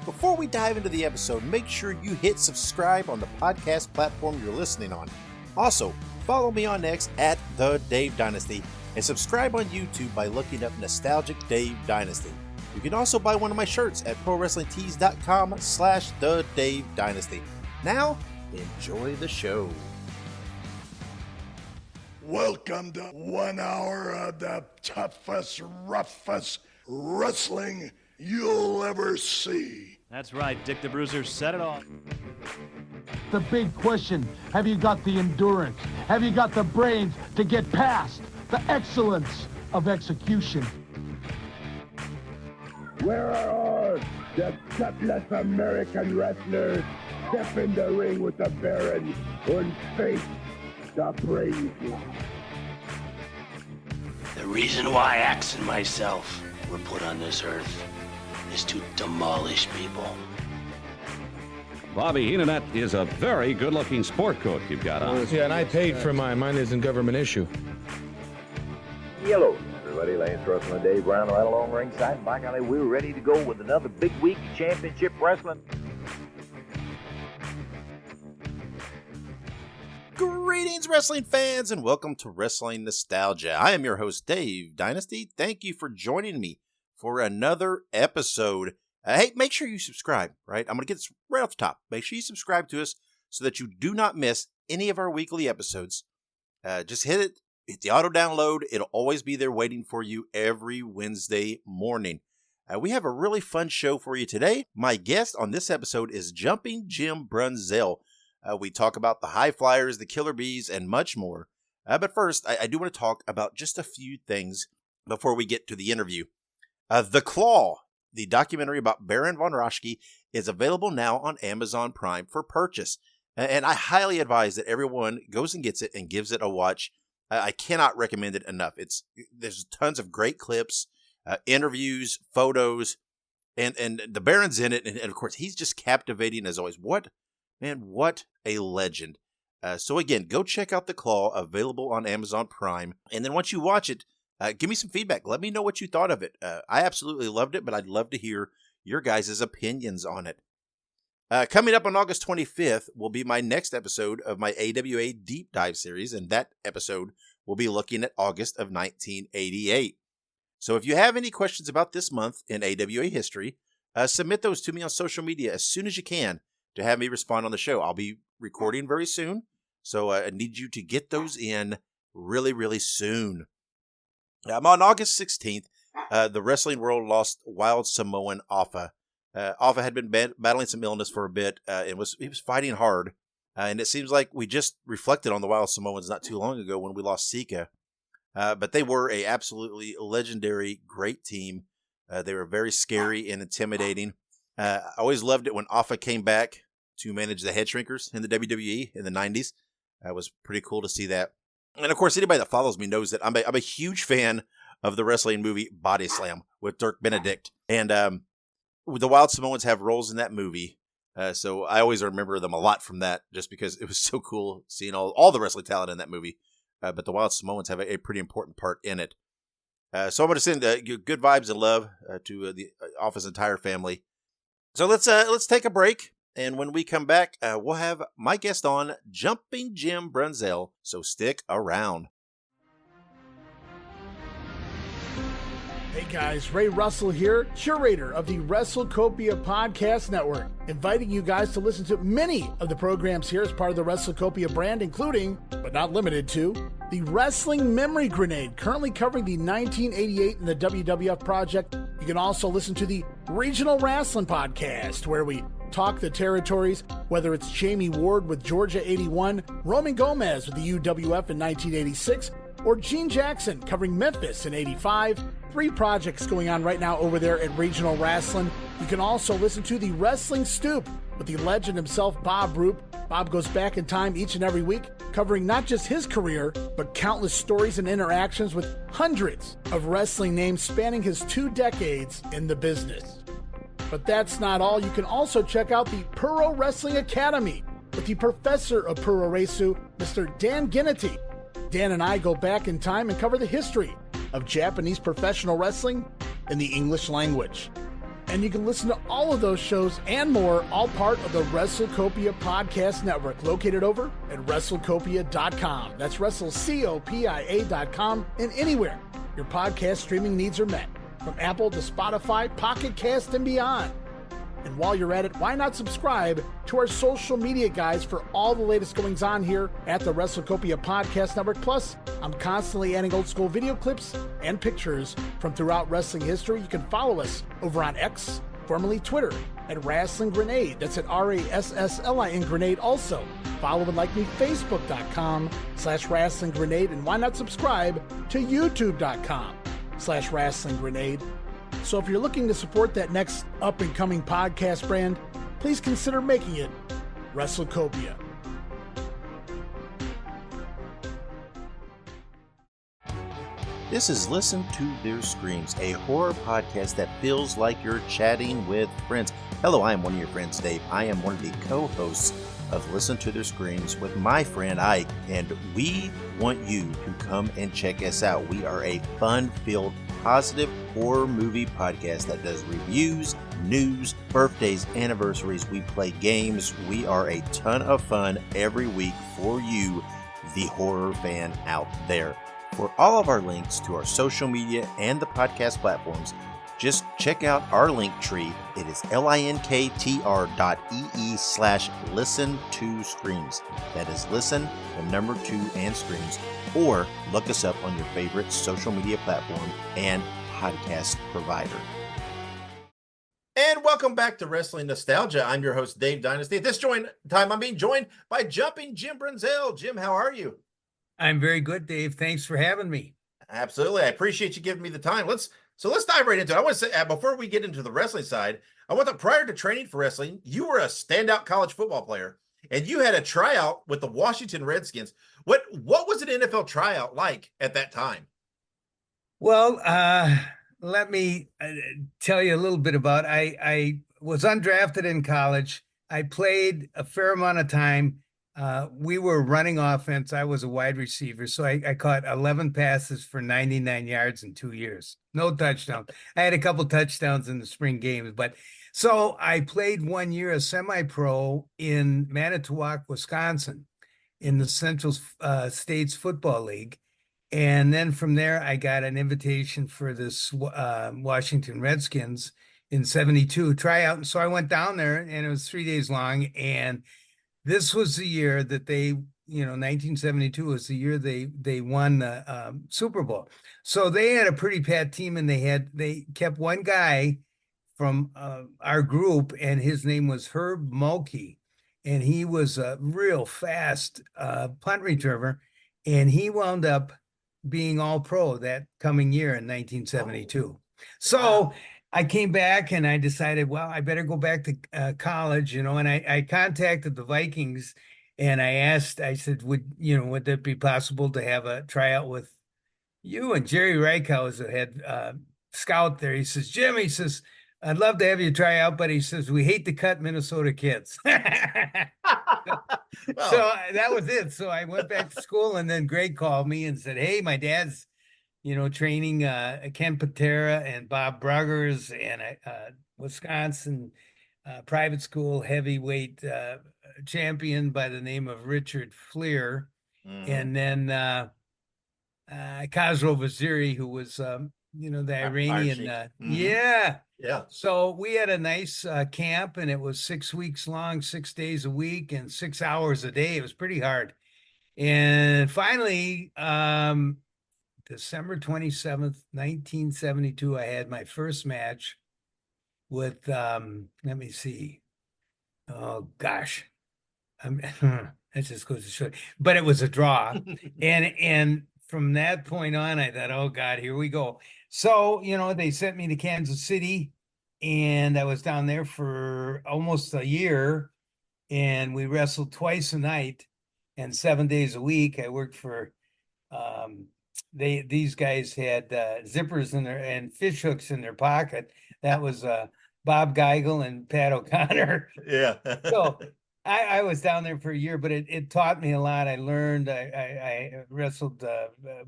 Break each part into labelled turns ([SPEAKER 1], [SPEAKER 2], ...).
[SPEAKER 1] Before we dive into the episode, make sure you hit subscribe on the podcast platform you're listening on. Also, follow me on X at The Dave Dynasty and subscribe on YouTube by looking up Nostalgic Dave Dynasty. You can also buy one of my shirts at ProWrestlingTees.com/The Dave Dynasty. Now, enjoy the show.
[SPEAKER 2] Welcome to 1 hour of the toughest, roughest wrestling you'll ever see.
[SPEAKER 3] That's right, Dick the Bruiser said it all.
[SPEAKER 4] The big question, have you got the endurance? Have you got the brains to get past the excellence of execution?
[SPEAKER 2] Where are the gutless American wrestlers? Step in the ring with the Baron and face the Brave.
[SPEAKER 5] The reason why Axe and myself were put on this earth is to demolish people.
[SPEAKER 6] Bobby Heenan, is a very good-looking sport coat you've got on.
[SPEAKER 7] Yeah, and I paid for mine. Mine isn't government issue.
[SPEAKER 8] Hello, everybody. Lance Russell and Dave Brown right along ringside. And by golly, we're ready to go with another big week of championship wrestling.
[SPEAKER 1] Greetings, wrestling fans, and welcome to Wrestling Nostalgia. I am your host, Dave Dynasty. Thank you for joining me for another episode. Hey, make sure you subscribe, right? I'm going to get this right off the top. Make sure you subscribe to us so that you do not miss any of our weekly episodes. Just hit the auto download. It'll always be there waiting for you every Wednesday morning. We have a really fun show for you today. My guest on this episode is Jumping Jim Brunzell. We talk about the High Flyers, the Killer Bees, and much more. But first, I do want to talk about just a few things before we get to the interview. The Claw, the documentary about Baron von Raschke, is available now on Amazon Prime for purchase. And I highly advise that everyone goes and gets it and gives it a watch. I cannot recommend it enough. There's tons of great clips, interviews, photos, and the Baron's in it. And of course, he's just captivating as always. What a legend. So again, go check out The Claw, available on Amazon Prime. And then once you watch it, give me some feedback. Let me know what you thought of it. I absolutely loved it, but I'd love to hear your guys' opinions on it. Coming up on August 25th will be my next episode of my AWA Deep Dive series, and that episode will be looking at August of 1988. So if you have any questions about this month in AWA history, submit those to me on social media as soon as you can to have me respond on the show. I'll be recording very soon, so I need you to get those in really, really soon. On August 16th, the wrestling world lost Wild Samoan Afa. Afa had been battling some illness for a bit and he was fighting hard. And it seems like we just reflected on the Wild Samoans not too long ago when we lost Sika. But they were a absolutely legendary, great team. They were very scary and intimidating. I always loved it when Afa came back to manage the Head Shrinkers in the WWE in the 90s. It was pretty cool to see that. And of course, anybody that follows me knows that I'm a huge fan of the wrestling movie Body Slam with Dirk Benedict. And the Wild Samoans have roles in that movie. So I always remember them a lot from that just because it was so cool seeing all the wrestling talent in that movie. But the Wild Samoans have a pretty important part in it. So I'm going to send good vibes and love to the Office entire family. So let's take a break, and when we come back, we'll have my guest on, Jumping Jim Brunzell. So stick around.
[SPEAKER 9] Hey guys, Ray Russell here, curator of the WrestleCopia Podcast Network, inviting you guys to listen to many of the programs here as part of the WrestleCopia brand, including, but not limited to, the Wrestling Memory Grenade, currently covering the 1988 and the WWF project. You can also listen to the Regional Wrestling Podcast, where we talk the territories, whether it's Jamie Ward with Georgia 81, Roman Gomez with the UWF in 1986, or Gene Jackson covering Memphis in 85. 3 projects going on right now over there at Regional Wrestling. You can also listen to the Wrestling Stoop with the legend himself, Bob Roop. Bob goes back in time each and every week, covering not just his career, but countless stories and interactions with hundreds of wrestling names spanning his 2 decades in the business. But that's not all. You can also check out the Puro Wrestling Academy with the professor of Puro Resu, Mr. Dan Ginnity. Dan and I go back in time and cover the history of Japanese professional wrestling in the English language. And you can listen to all of those shows and more, all part of the WrestleCopia Podcast Network, located over at WrestleCopia.com. That's WrestleCopia.com, and anywhere your podcast streaming needs are met, from Apple to Spotify, Pocket Cast, and beyond. And while you're at it, why not subscribe to our social media guys for all the latest goings on here at the WrestleCopia Podcast Network. Plus, I'm constantly adding old school video clips and pictures from throughout wrestling history. You can follow us over on X, formerly Twitter, at Wrestling Grenade. That's at RASSLIN Grenade. Also, follow and like me, Facebook.com/Wrestling Grenade. And why not subscribe to YouTube.com/Wrestling Grenade. So if you're looking to support that next up-and-coming podcast brand, please consider making it WrestleCopia.
[SPEAKER 1] This is Listen to Their Screams, a horror podcast that feels like you're chatting with friends. Hello, I am one of your friends, Dave. I am one of the co-hosts of Listen to Their Screams with my friend Ike, and we want you to come and check us out. We are a fun-filled, positive horror movie podcast that does reviews, news, birthdays, anniversaries. We play games. We are a ton of fun every week for you, the horror fan out there. For all of our links to our social media and the podcast platforms, just check out our link tree. It is linktr.ee/listen to screams. That is listen, the number 2, and screams. Or look us up on your favorite social media platform and podcast provider. And welcome back to Wrestling Nostalgia. I'm your host, Dave Dynasty. At this time, I'm being joined by Jumping Jim Brunzell. Jim, how are you?
[SPEAKER 10] I'm very good, Dave. Thanks for having me.
[SPEAKER 1] Absolutely. I appreciate you giving me the time. Let's dive right into it. I want to say, before we get into the wrestling side, I want to, prior to training for wrestling, you were a standout college football player, and you had a tryout with the Washington Redskins. What was an NFL tryout like at that time?
[SPEAKER 10] Well, let me tell you a little bit about it. I was undrafted in college. I played a fair amount of time. We were running offense. I was a wide receiver, so I caught 11 passes for 99 yards in 2 years. No touchdown. I had a couple touchdowns in the spring games, but so I played 1 year as semi-pro in Manitowoc, Wisconsin, in the Central States Football League. And then from there, I got an invitation for this Washington Redskins in 72 tryout. And so I went down there, and it was 3 days long. And this was the year that they, 1972 was the year they won the Super Bowl. So they had a pretty bad team, and they kept one guy from our group, and his name was Herb Mulkey, and he was a real fast punt returner, and he wound up being all pro that coming year in 1972. So I came back and I decided, well, I better go back to college, and I contacted the Vikings, and I said, would it be possible to have a tryout with you? And Jerry Reichow was the head scout there. He says, Jim, he says, I'd love to have you try out, but he says, we hate to cut Minnesota kids. So that was it. So I went back to school, and then Greg called me and said, hey, my dad's, training Ken Patera and Bob Bruggers and Wisconsin private school heavyweight champion by the name of Richard Fleer. Mm-hmm. And then Khosrow Vaziri, who was, the Iranian. Mm-hmm. Yeah. So we had a nice camp, and it was 6 weeks long, 6 days a week, and 6 hours a day. It was pretty hard. And finally, December 27th, 1972, I had my first match with, let me see. Oh, gosh. That just goes to show. But it was a draw. and from that point on, I thought, oh, God, here we go. So, they sent me to Kansas City, and I was down there for almost a year, and we wrestled twice a night and 7 days a week. I worked for, these guys had zippers and fish hooks in their pocket. That was Bob Geigel and Pat O'Connor.
[SPEAKER 1] Yeah.
[SPEAKER 10] So I was down there for a year, but it taught me a lot. I learned. I wrestled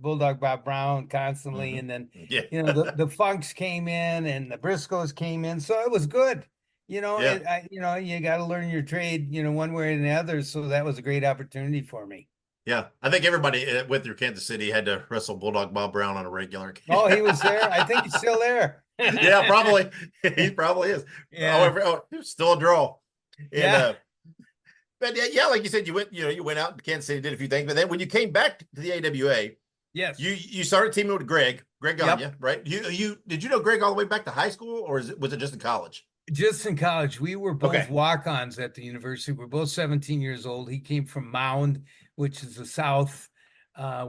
[SPEAKER 10] Bulldog Bob Brown constantly, and then the Funks came in and the Briscoes came in, so it was good. You got to learn your trade, one way or the other. So that was a great opportunity for me.
[SPEAKER 1] Yeah, I think everybody with through Kansas City had to wrestle Bulldog Bob Brown on a regular occasion.
[SPEAKER 10] Oh, he was there. I think he's still there.
[SPEAKER 1] Yeah, probably. He probably is.
[SPEAKER 10] Yeah.
[SPEAKER 1] However, still a draw. And,
[SPEAKER 10] yeah.
[SPEAKER 1] But yeah, like you said, you went out to Kansas City, did a few things, but then when you came back to the AWA,
[SPEAKER 10] yes,
[SPEAKER 1] you started teaming with Greg Gagne, right? Did you know Greg all the way back to high school, or was it just in college?
[SPEAKER 10] Just in college. We were both walk-ons at the university. We're both 17 years old. He came from Mound, which is the south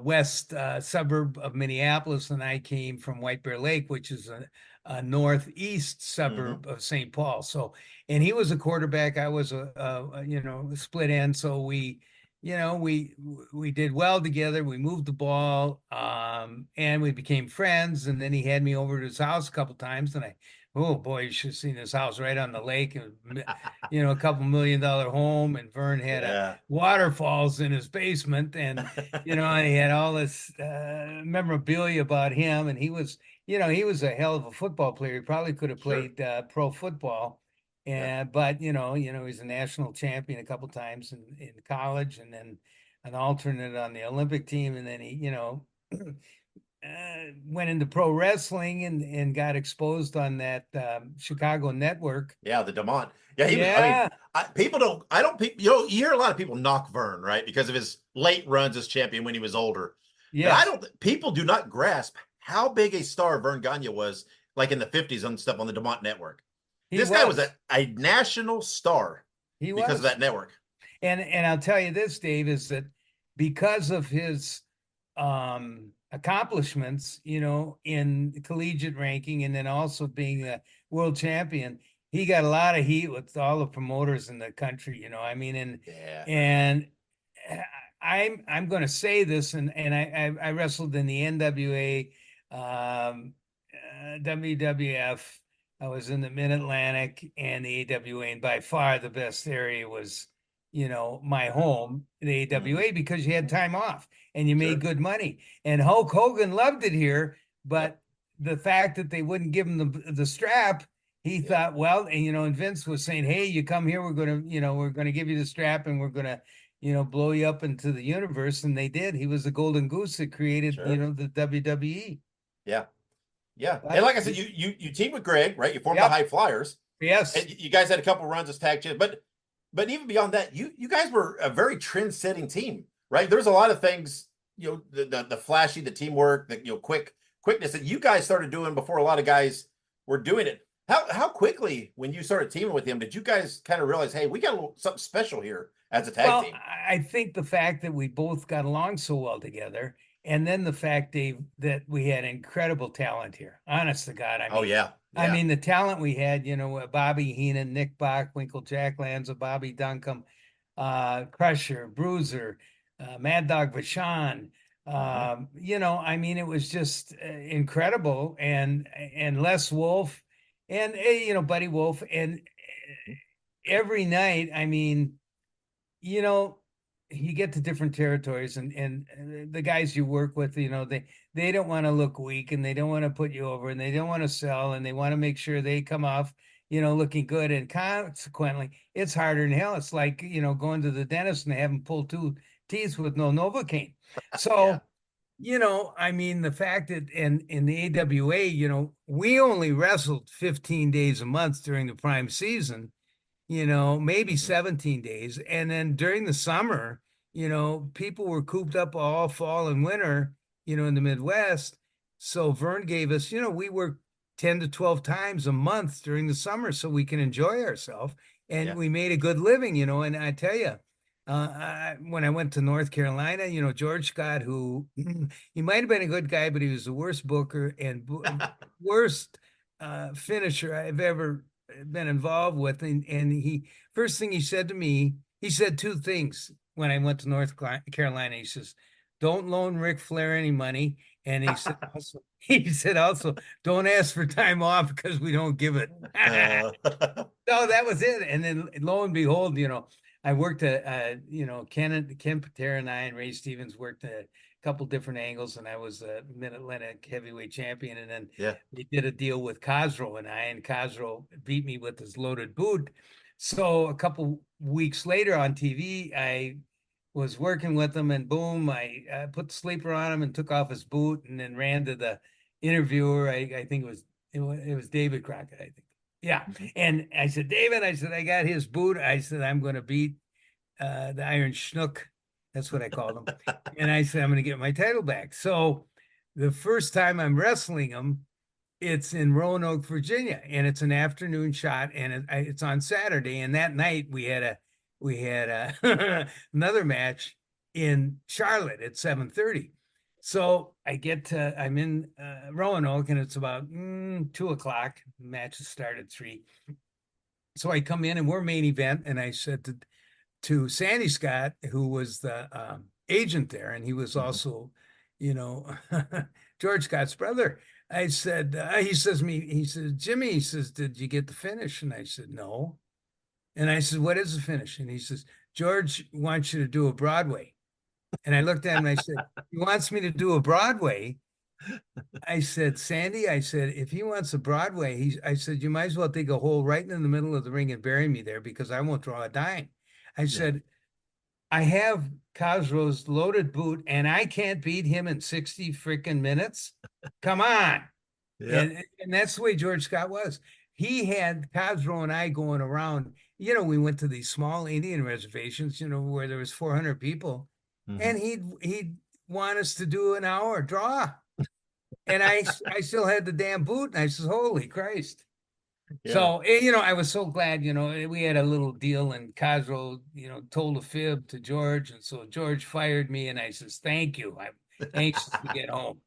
[SPEAKER 10] west suburb of Minneapolis, and I came from White Bear Lake, which is a northeast suburb of St. Paul. So, and he was a quarterback. I was a split end. So we did well together. We moved the ball, and we became friends. And then he had me over to his house a couple times, and oh boy, you should have seen this house right on the lake, and a couple $1 million home. And Vern had waterfalls in his basement, and and he had all this memorabilia about him. And he was a hell of a football player. He probably could have played pro football, but he's a national champion a couple times in college, and then an alternate on the Olympic team, and then he went into pro wrestling and got exposed on that Chicago network.
[SPEAKER 1] Yeah, the DeMont. Yeah, you hear a lot of people knock Vern, right, because of his late runs as champion when he was older. Yeah, people do not grasp how big a star Vern Gagne was, like in the 50s and stuff on the DeMont network. This guy was a national star because of that network.
[SPEAKER 10] And I'll tell you this, Dave, is that because of his accomplishments, in collegiate ranking, and then also being a world champion, he got a lot of heat with all the promoters in the country. And I'm going to say this, and I wrestled in the NWA, WWF. I was in the Mid-Atlantic and the AWA, and by far the best area was, my home, the AWA, because you had time off and you made good money. And Hulk Hogan loved it here, but the fact that they wouldn't give him the strap, he thought, well, and Vince was saying, hey, you come here, we're going to give you the strap, and we're going to, blow you up into the universe. And they did. He was the golden goose that created, the WWE.
[SPEAKER 1] Yeah. Yeah. And like I said, you teamed with Greg, right? You formed the High Flyers.
[SPEAKER 10] Yes.
[SPEAKER 1] And you guys had a couple runs as tag champs, but even beyond that, you guys were a very trend-setting team, right? There's a lot of things, the flashy, the teamwork, the quickness that you guys started doing before a lot of guys were doing it. How quickly, when you started teaming with him, did you guys kind of realize, hey, we got something special here as a tag team?
[SPEAKER 10] I think the fact that we both got along so well together, and then the fact, Dave, that we had incredible talent here. Honest to God, I mean, the talent we had, Bobby Heenan, Nick Bach, Winkle Jack Lanza, Bobby Duncombe, Crusher, Bruiser, Mad Dog Vachon. It was just incredible. And Les Wolf and, Buddy Wolf. And every night, you get to different territories, and the guys you work with, they don't want to look weak, and they don't want to put you over, and they don't want to sell, and they want to make sure they come off, looking good. And consequently, it's harder than hell. It's like, going to the dentist and having pulled 2 teeth with no Novocaine. So, the fact that in the AWA, we only wrestled 15 days a month during the prime season, maybe 17 days. And then during the summer, people were cooped up all fall and winter, in the Midwest. So Vern gave us, we worked 10 to 12 times a month during the summer so we can enjoy ourselves. And we made a good living, and I tell you, when I went to North Carolina, George Scott, who he might have been a good guy, but he was the worst booker and worst finisher I've ever been involved with. And first thing he said to me, he said 2 things when I went to North Carolina. He says, don't loan Ric Flair any money. And he said also, don't ask for time off because we don't give it. So that was it. And then lo and behold, I worked Ken Patera and I and Ray Stevens worked a couple different angles, and I was a Mid-Atlantic heavyweight champion. And then we did a deal with Khosrow and Khosrow beat me with his loaded boot. So a couple weeks later on TV, I was working with him, and boom, I put the sleeper on him and took off his boot, and then ran to the interviewer. I think it was David Crockett, I think. Yeah. And I said, David, I said, I got his boot. I said, I'm going to beat the Iron Schnook. That's what I called him. And I said, I'm going to get my title back. So the first time I'm wrestling him, it's in Roanoke, Virginia, and it's an afternoon shot, and it's on Saturday. And that night we had another match in Charlotte at 7:30. So I'm in Roanoke, and it's about 2:00. The matches start at 3. So I come in, and we're main event, and I said to Sandy Scott, who was the agent there, and he was also, George Scott's brother. I said, he says, Jimmy, he says, did you get the finish? And I said, no. And I said, what is the finish? And he says, George wants you to do a Broadway. And I looked at him and I said, he wants me to do a Broadway. I said, Sandy, I said, if he wants a Broadway, I said, you might as well dig a hole right in the middle of the ring and bury me there, because I won't draw a dime. I said, I have Khosrow's loaded boot, and I can't beat him in 60 freaking minutes. Come on. And that's the way George Scott was. He had Khosrow and I going around. We went to these small Indian reservations, where there was 400 people. And he'd want us to do an hour draw. And I still had the damn boot. And I says, holy Christ. Yeah. So, I was so glad, we had a little deal, and Khosrow, told a fib to George. And so George fired me, and I says, thank you. I'm anxious to get home.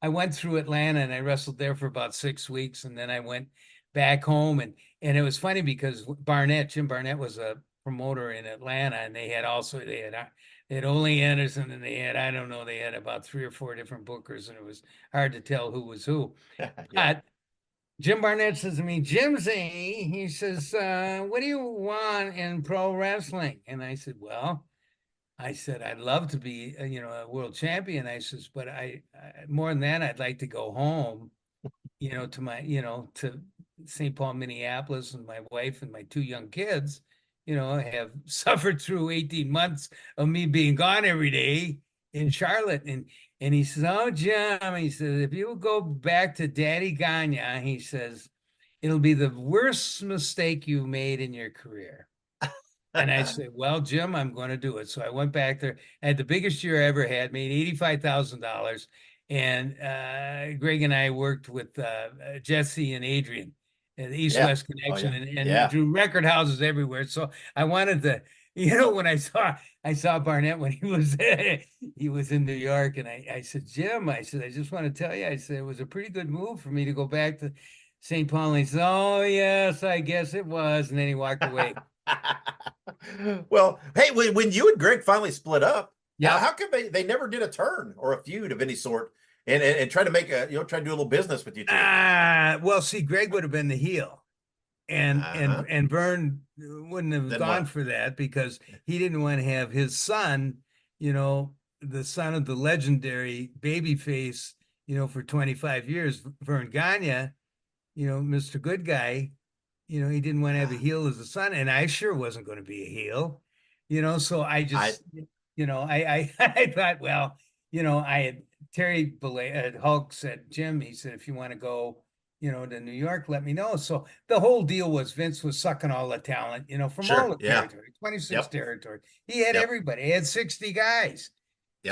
[SPEAKER 10] I went through Atlanta, and I wrestled there for about 6 weeks. And then I went back home, and it was funny because Jim Barnett was a promoter in Atlanta, and they had Ole Anderson, and they had about 3 or 4 different bookers, and it was hard to tell who was who. But Jim Barnett says to me, Jimsy, he says, what do you want in pro wrestling? And I said, I'd love to be, a world champion. I says, but I more than that, I'd like to go home, to my, to St. Paul, Minneapolis, and my wife and my 2 young kids, have suffered through 18 months of me being gone every day in Charlotte. And he says, oh, Jim, he says, if you go back to Daddy Gagne, he says, it'll be the worst mistake you've made in your career. And I said, well, Jim, I'm going to do it. So I went back there. I had the biggest year I ever had, made $85,000. And Greg and I worked with Jesse and Adrian, the East-West Connection, and drew record houses everywhere. So I wanted to, when I saw Barnett when he was in New York, and I said, Jim, I said, I just want to tell you, I said, it was a pretty good move for me to go back to St. Paul. And he said, oh, yes, I guess it was. And then he walked away.
[SPEAKER 1] Well, hey, when you and Greg finally split up, how come they never did a turn or a feud of any sort? And try to make try to do a little business with you two.
[SPEAKER 10] Well, see, Greg would have been the heel, and Vern wouldn't have gone for that, because he didn't want to have his son, the son of the legendary babyface, for 25 years, Vern Gagne, Mr. Good Guy, he didn't want to have a heel as a son, and I sure wasn't going to be a heel, so I just, I thought, well, I had Terry Hulk said, Jim, he said, if you want to go, to New York, let me know. So the whole deal was Vince was sucking all the talent, from all the territory, 26 territory. He had everybody. He had 60 guys.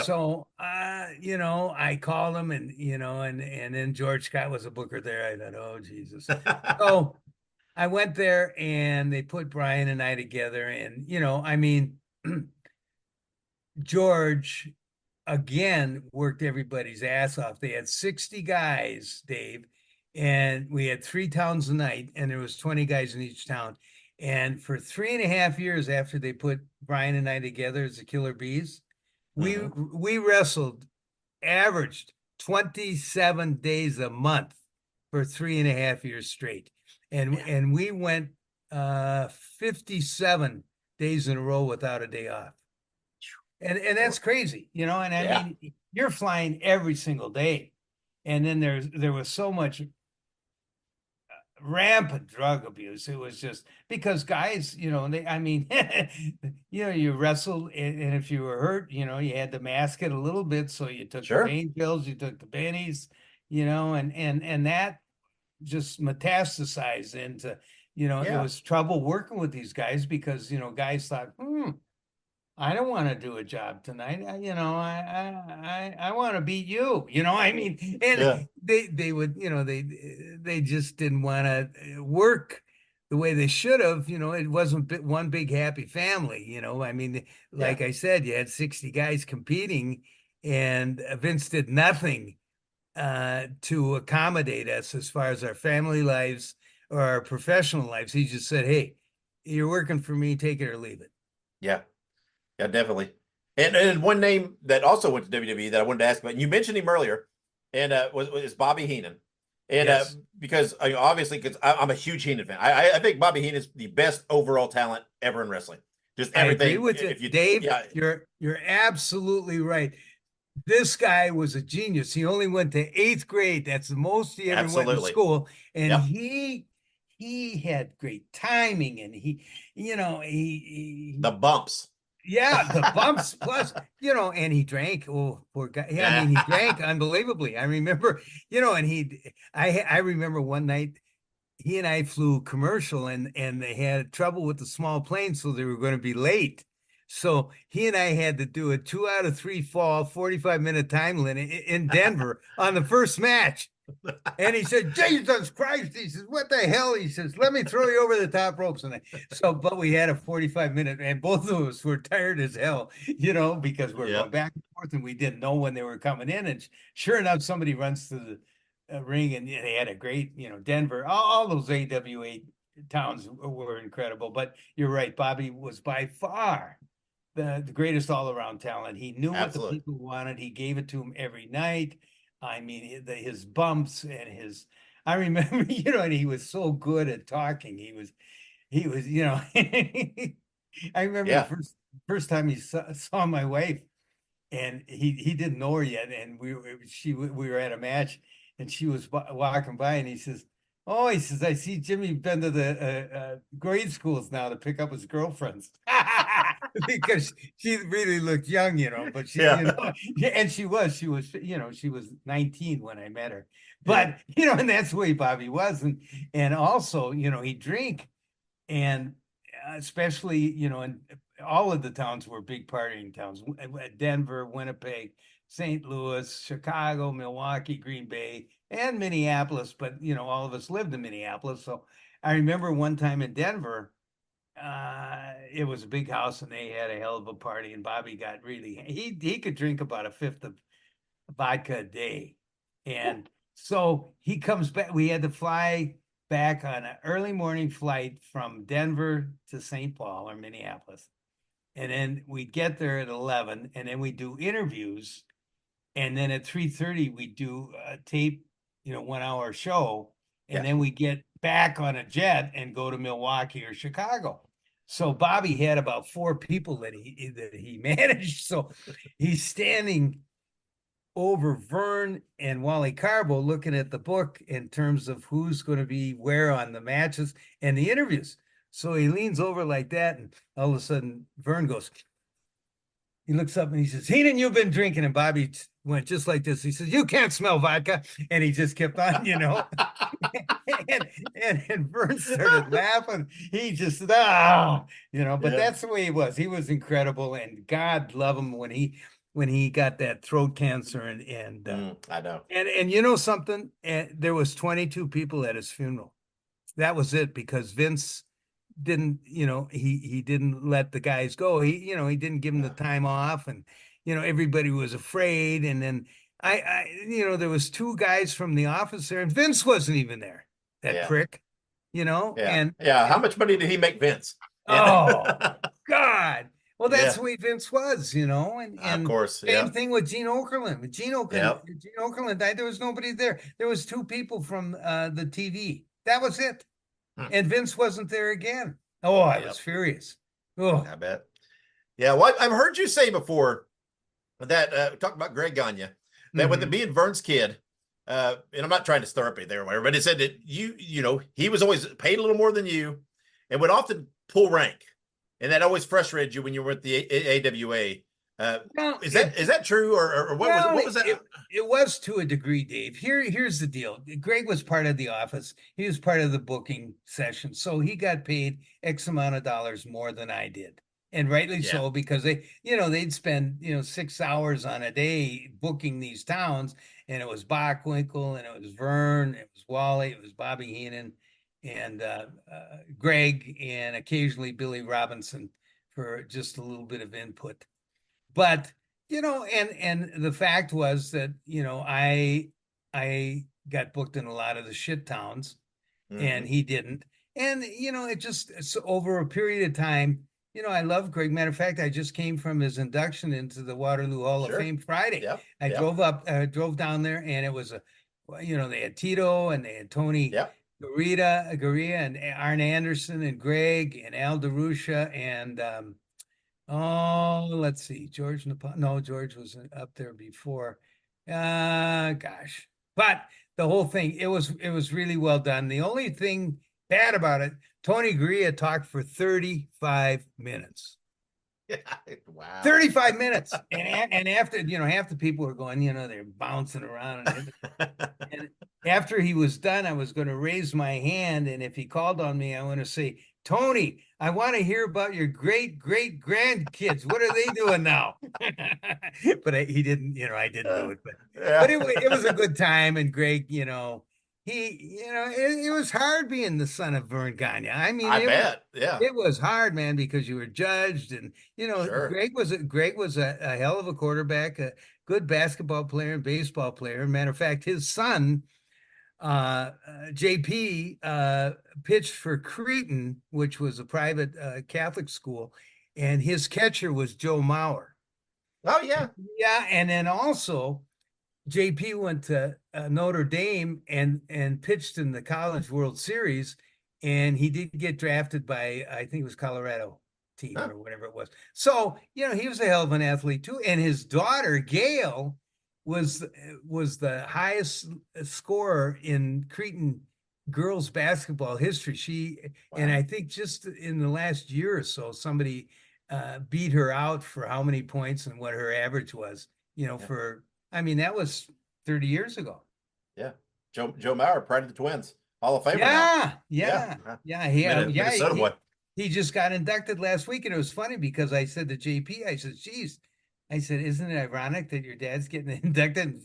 [SPEAKER 10] So, I called him, and, and then George Scott was a booker there. I thought, oh, Jesus. So I went there, and they put Brian and I together, and, George again worked everybody's ass off. They had 60 guys, Dave, and we had 3 towns a night, and there was 20 guys in each town. And for 3.5 years after they put Brian and I together as the Killer Bees, we wrestled, averaged 27 days a month for 3.5 years straight. And we went 57 days in a row without a day off. And that's crazy, you know, and I mean, you're flying every single day. And then there was so much rampant drug abuse. It was just because guys, you know, you wrestled, and if you were hurt, you know, you had to mask it a little bit. So you took the pain pills, you took the bennies, you know, and that just metastasized into, you know, it was trouble working with these guys because, you know, guys thought, I don't want to do a job tonight. I want to beat you. You know, I mean, and they would, you know, they just didn't want to work the way they should have. You know, it wasn't one big happy family. You know, I mean, like I said, you had 60 guys competing, and Vince did nothing to accommodate us as far as our family lives or our professional lives. He just said, "Hey, you're working for me. Take it or leave it."
[SPEAKER 1] Yeah. Yeah, definitely. And one name that also went to WWE that I wanted to ask about, and you mentioned him earlier, and was Bobby Heenan. And because obviously, because I'm a huge Heenan fan. I think Bobby Heenan is the best overall talent ever in wrestling. Just everything.
[SPEAKER 10] I agree with you, Dave. You're absolutely right. This guy was a genius. He only went to 8th grade. That's the most he ever went to school. And he had great timing, and he
[SPEAKER 1] the bumps.
[SPEAKER 10] Yeah, the bumps plus, you know, and he drank. Oh, poor guy. Yeah, I mean, he drank unbelievably. I remember, you know, and I remember one night he and I flew commercial, and they had trouble with the small plane, so they were going to be late. So he and I had to do a 2 out of 3 fall, 45-minute time limit in Denver on the first match. And he said, "Jesus Christ," he says, "what the hell?" He says, "Let me throw you over the top ropes." And but we had a 45-minute, and both of us were tired as hell, you know, because we're going back and forth, and we didn't know when they were coming in. And sure enough, somebody runs to the ring, and they had a great, you know, Denver, all those AWA towns were incredible. But you're right, Bobby was by far the greatest all-around talent. He knew what the people wanted. He gave it to them every night. I mean, his bumps and I remember, you know, and he was so good at talking. He was, you know, I remember the first time he saw my wife, and he didn't know her yet. And we were at a match, and she was walking by, and he says, "Oh," he says, "I see Jimmy been to the grade schools now to pick up his girlfriends." Because she really looked young, you know, but she, you know, and she was, you know, she was 19 when I met her, but, you know, and that's the way Bobby was. And also, you know, he'd drink, and especially, you know, and all of the towns were big partying towns, Denver, Winnipeg, St. Louis, Chicago, Milwaukee, Green Bay, and Minneapolis. But, you know, all of us lived in Minneapolis. So I remember one time in Denver, it was a big house, and they had a hell of a party, and Bobby got really, he could drink about a fifth of vodka a day. And so he comes back. We had to fly back on an early morning flight from Denver to St. Paul or Minneapolis. And then we'd get there at 11, and then we do interviews. And then at 3:30, we do a tape, you know, 1 hour show. And then we get back on a jet and go to Milwaukee or Chicago. So Bobby had about 4 people that he managed. So he's standing over Vern and Wally Carbo looking at the book in terms of who's going to be where on the matches and the interviews. So he leans over like that, and all of a sudden Vern goes, he looks up and he says, "Heenan, you've been drinking." And Bobby went just like this. He says, "You can't smell vodka." And he just kept on, you know. and Vern started laughing. He just, you know, but that's the way he was. He was incredible, and God love him when he got that throat cancer. And
[SPEAKER 1] I know.
[SPEAKER 10] And you know something? There was 22 people at his funeral. That was it, because Vince didn't, you know, he didn't let the guys go. He didn't give them the time off, and, you know, everybody was afraid. And then I you know, there was 2 guys from the office there, and Vince wasn't even there. That prick, you know. And
[SPEAKER 1] how much money did he make Vince?
[SPEAKER 10] Oh God. Well, that's the way Vince was, you know. And
[SPEAKER 1] of course,
[SPEAKER 10] same thing with Gene Okerlund. With Gene Okerlund died, there was nobody there. There was 2 people from the TV. That was it. And Vince wasn't there again. Oh, I was furious. Oh,
[SPEAKER 1] I bet. Yeah, well, I've heard you say before that talk about Greg Gagne, that with it being Vern's kid, and I'm not trying to stir up anything or whatever, but it said that you know, he was always paid a little more than you and would often pull rank. And that always frustrated you when you were at the AWA.
[SPEAKER 10] well,
[SPEAKER 1] Is that true, or what was that?
[SPEAKER 10] It was to a degree, Dave. Here's the deal. Greg was part of the office. He was part of the booking session, so he got paid X amount of dollars more than I did, and rightly so, because they'd spend 6 hours on a day booking these towns, and it was Bockwinkel, and it was Vern, it was Wally, it was Bobby Heenan, and Greg, and occasionally Billy Robinson for just a little bit of input. But and the fact was that I got booked in a lot of the shit towns, and he didn't. And it just, it's over a period of time. I love Greg. Matter of fact, I just came from his induction into the Waterloo Hall of Fame Friday. I drove down there, and it was they had Tito, and they had Tony Gurria, and Arn Anderson, and Greg, and Al DeRusha, and let's see, George was up there before. Gosh, but the whole thing, it was really well done. The only thing bad about it, Tony Gurria talked for 35 minutes.
[SPEAKER 1] Wow.
[SPEAKER 10] 35 minutes. And after, half the people were going, they're bouncing around. And after he was done, I was going to raise my hand. And if he called on me, I want to say, Tony, I want to hear about your great grandkids. What are they doing now? But he didn't, I didn't do it. But it was a good time. And Greg, it was hard being the son of Vern Gagne. I mean, I bet. It was hard, man, because you were judged, and Greg was a hell of a quarterback, a good basketball player and baseball player. Matter of fact, his son, JP, pitched for Cretin, which was a private Catholic school, and his catcher was Joe Mauer.
[SPEAKER 1] Oh yeah,
[SPEAKER 10] and then also JP went to Notre Dame and pitched in the College World Series, and he did get drafted by, I think it was Colorado team or whatever it was. So, he was a hell of an athlete too. And his daughter, Gail, was the highest scorer in Cretin girls basketball history. And I think just in the last year or so, somebody beat her out for how many points and what her average was, that was 30 years ago.
[SPEAKER 1] Yeah. Joe Mauer, pride of the Twins, Hall of Famer. Minnesota boy.
[SPEAKER 10] He just got inducted last week, and it was funny because I said to JP, I said, geez, isn't it ironic that your dad's getting inducted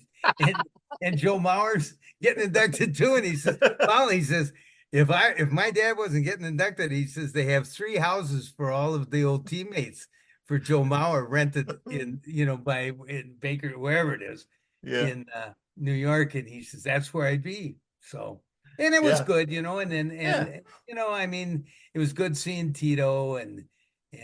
[SPEAKER 10] and Joe Mauer's getting inducted too? And he says, if my dad wasn't getting inducted, he says they have 3 houses for all of the old teammates for Joe Mauer rented in Baker, wherever it is, in New York. And he says, that's where I'd be. So, and it was good, and then, it was good seeing Tito, and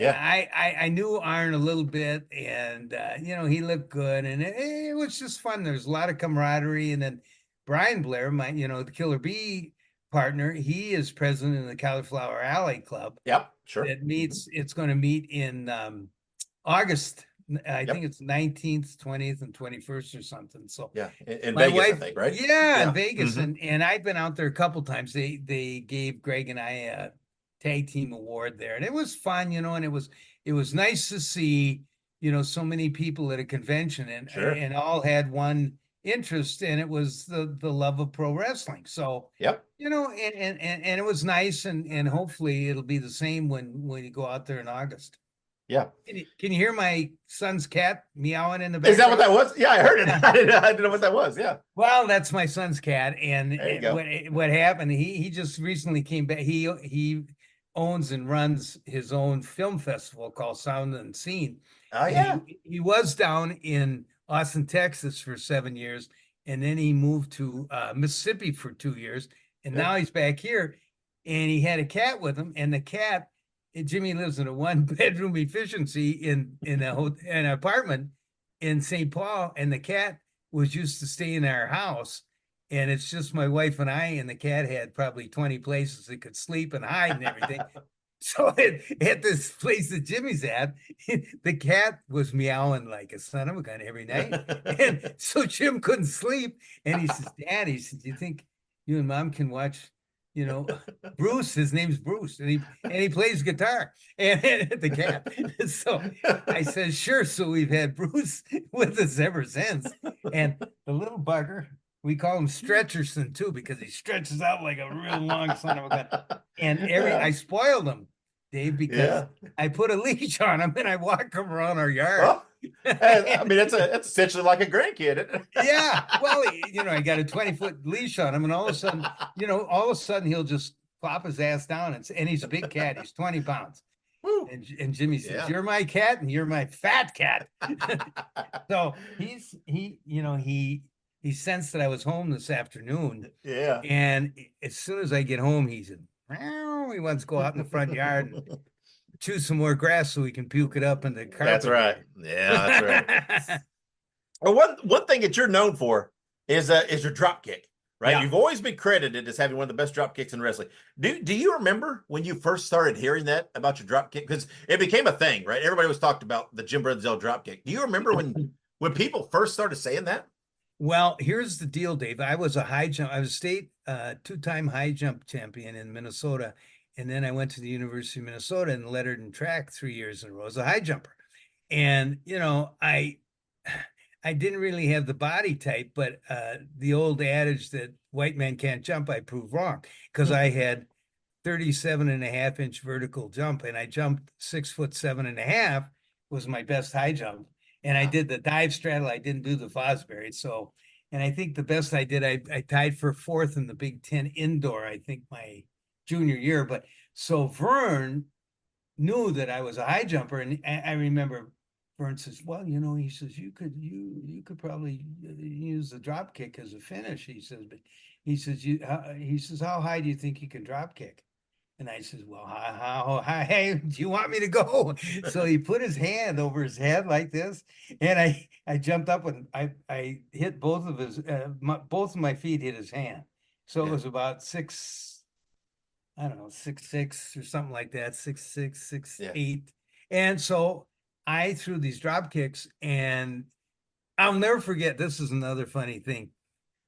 [SPEAKER 10] I knew Arn a little bit, and, he looked good, and it was just fun. There's a lot of camaraderie. And then Brian Blair, the Killer Bee partner, he is president of the Cauliflower Alley Club.
[SPEAKER 1] Yep, sure.
[SPEAKER 10] It's going to meet in August. I think it's 19th, 20th, and 21st or something. So
[SPEAKER 1] in Vegas, wife, I think, right?
[SPEAKER 10] In Vegas, and I've been out there a couple times. They gave Greg and I a tag team award there, and it was fun, and it was nice to see so many people at a convention, and all had one interest, and it was the love of pro wrestling. So and it was nice, and hopefully it'll be the same when you go out there in August.
[SPEAKER 1] Yeah.
[SPEAKER 10] Can you hear my son's cat meowing in the background?
[SPEAKER 1] Is that what that was? Yeah, I heard it. I didn't know what that was. Yeah.
[SPEAKER 10] Well, that's my son's cat. And what happened, he just recently came back. He owns and runs his own film festival called Sound and Scene.
[SPEAKER 1] Oh, yeah.
[SPEAKER 10] He was down in Austin, Texas for 7 years. And then he moved to Mississippi for 2 years. And now he's back here. And he had a cat with him. And the cat, Jimmy lives in a 1-bedroom efficiency in an apartment in St. Paul, and the cat was used to stay in our house, and it's just my wife and I, and the cat had probably 20 places it could sleep and hide and everything. So at this place that Jimmy's at, the cat was meowing like a son of a gun every night. And so Jim couldn't sleep. And he says, Dad, he says, do you think you and Mom can watch, Bruce? His name's Bruce. And he plays guitar and the cat. So I said, sure. So we've had Bruce with us ever since. And the little bugger, we call him Stretcherson too, because he stretches out like a real long son of a gun. And I spoiled him, Dave, because I put a leash on him and I walk him around our yard.
[SPEAKER 1] Well, I mean, it's essentially like a grandkid.
[SPEAKER 10] Yeah. Well, I got a 20-foot leash on him, and all of a sudden he'll just plop his ass down. And he's a big cat. He's 20 pounds. And Jimmy says, "You're my cat, and you're my fat cat." So he sensed that I was home this afternoon.
[SPEAKER 1] Yeah.
[SPEAKER 10] And as soon as I get home, he said, he wants to go out in the front yard and chew some more grass so we can puke it up in the carpet.
[SPEAKER 1] That's right. Yeah, that's right. Well, one thing that you're known for is your drop kick, right?
[SPEAKER 10] Yeah.
[SPEAKER 1] You've always been credited as having one of the best drop kicks in wrestling. Do you remember when you first started hearing that about your drop kick? Because it became a thing, right? Everybody was talked about the Jim Brunzell drop kick. Do you remember when people first started saying that?
[SPEAKER 10] Well, here's the deal, Dave. I was a state two-time high jump champion in Minnesota. And then I went to the University of Minnesota and lettered in track 3 years in a row as a high jumper. And, I didn't really have the body type, but the old adage that white man can't jump, I proved wrong, because I had 37.5-inch vertical jump, and I jumped 6'7.5" was my best high jump. And I did the dive straddle. I didn't do the Fosbury. So, and I think the best I did, I tied for 4th in the Big Ten indoor, I think my junior year. But so Vern knew that I was a high jumper. And I remember Vern says, well, he says, you could probably use the drop kick as a finish. He says, but he says, how high do you think you can drop kick? And I says, well, how high do you want me to go? So he put his hand over his head like this, and I jumped up and I hit both of my feet hit his hand. So it was about 6'6" or something like that, 6'6", 6'8". And so I threw these drop kicks, and I'll never forget. This is another funny thing.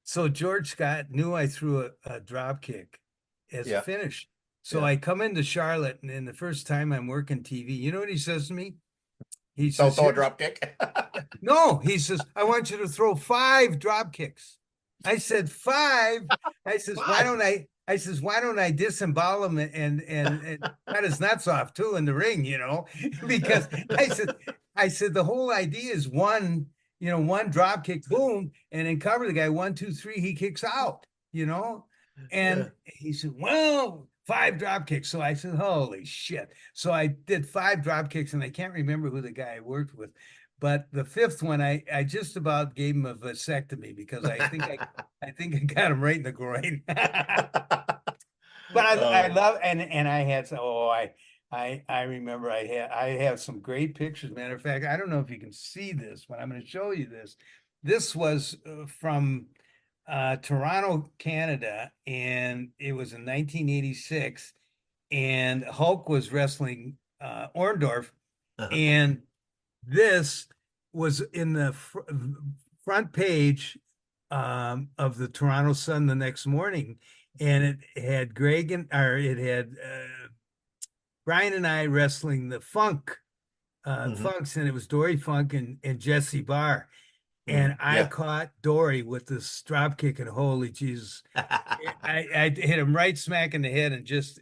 [SPEAKER 10] So George Scott knew I threw a drop kick as a finish. So I come into Charlotte, and the first time I'm working TV, you know what he says to me? He says,
[SPEAKER 1] "Don't throw a drop kick."
[SPEAKER 10] No, he says, "I want you to throw 5 drop kicks." I said, 5? I says, why don't I disembowel him and cut his nuts off too in the ring, because I said the whole idea is one drop kick, boom, and then cover the guy 1, 2, 3, he kicks out, and he said, well, 5 drop kicks. So I said, holy shit. So I did 5 drop kicks, and I can't remember who the guy I worked with. But the 5th one, I just about gave him a vasectomy, because I think I got him right in the groin. But I love, and I had, I remember I have some great pictures. Matter of fact, I don't know if you can see this, but I'm going to show you this. This was from Toronto, Canada, and it was in 1986, and Hulk was wrestling Orndorff, and this was in the front page of the Toronto Sun the next morning, and it had Brian and I wrestling the Funks, and it was Dory Funk and Jesse Barr. And I caught Dory with this drop kick, and holy Jesus, I hit him right smack in the head, and just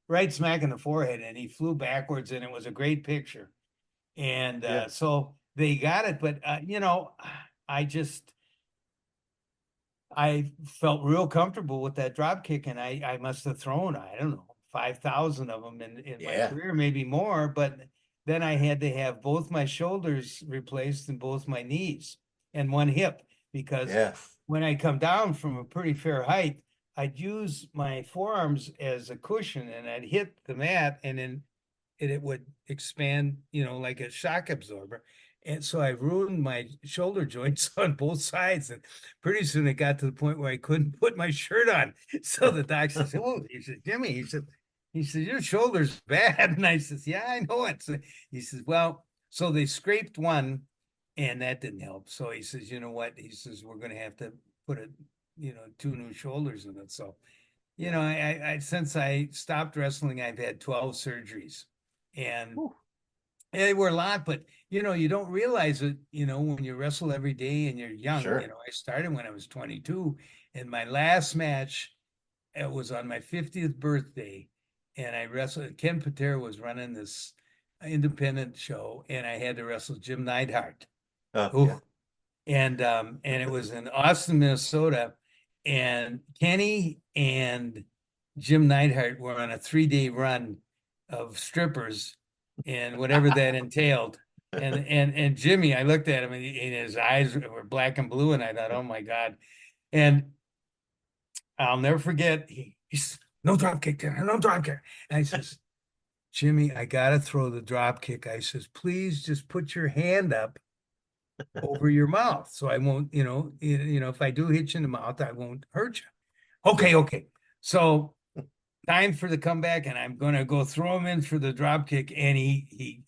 [SPEAKER 10] right smack in the forehead, and he flew backwards, and it was a great picture. And so they got it, but I felt real comfortable with that drop kick, and I must have thrown, I don't know, 5,000 of them in my career, maybe more. But then I had to have both my shoulders replaced and both my knees and one hip, because when I come down from a pretty fair height, I'd use my forearms as a cushion, and I'd hit the mat, and then it would expand, like a shock absorber. And so I ruined my shoulder joints on both sides. And pretty soon it got to the point where I couldn't put my shirt on. So the doctor said, "Oh," he said, "Jimmy," he said, he says, your shoulder's bad. And I says, yeah, I know it. So he says, well, so they scraped one and that didn't help. So he says, you know what? He says, we're going to have to put two new shoulders in it. So, I since I stopped wrestling, I've had 12 surgeries, and they were a lot, but you don't realize it, when you wrestle every day and you're young.
[SPEAKER 1] Sure.
[SPEAKER 10] I started when I was 22, and my last match, it was on my 50th birthday, and I wrestled. Ken Patera was running this independent show, and I had to wrestle Jim Neidhart.
[SPEAKER 1] Yeah.
[SPEAKER 10] And it was in Austin, Minnesota, and Kenny and Jim Neidhart were on a 3-day run of strippers and whatever that entailed. And Jimmy, I looked at him and his eyes were black and blue, and I thought, oh my God. And I'll never forget, he said, no drop kick there, no drop kick. And I says, Jimmy, I gotta throw the drop kick. I says, please just put your hand up over your mouth, so I won't, if I do hit you in the mouth, I won't hurt you. Okay. So time for the comeback, and I'm gonna go throw him in for the drop kick, and he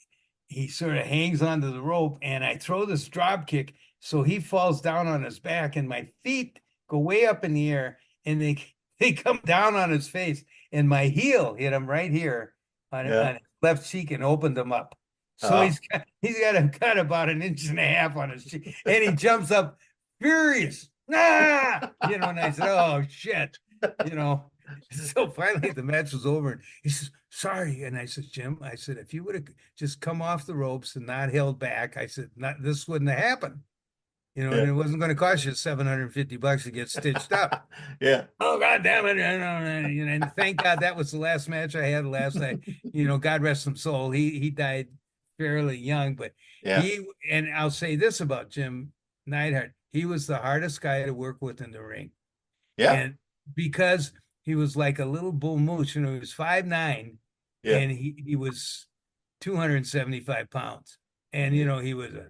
[SPEAKER 10] sort of hangs onto the rope, and I throw this drop kick, so he falls down on his back, and my feet go way up in the air, and they come down on his face, and my heel hit him right here on his left cheek and opened him up. So he's got about 1.5 inches on his cheek, and he jumps up furious. And I said, oh shit, So finally the match was over, and he says, sorry. And I said, Jim, if you would have just come off the ropes and not held back, I said, this wouldn't have happened. And it wasn't going to cost you $750 to get stitched up.
[SPEAKER 1] Yeah.
[SPEAKER 10] Oh, God damn it. And thank God that was the last match I had last night. God rest his soul. He died fairly young, but and I'll say this about Jim Neidhart, he was the hardest guy to work with in the ring.
[SPEAKER 1] Yeah.
[SPEAKER 10] And because he was like a little bull moose, he was 5'9", and he was 275 pounds. And, he was a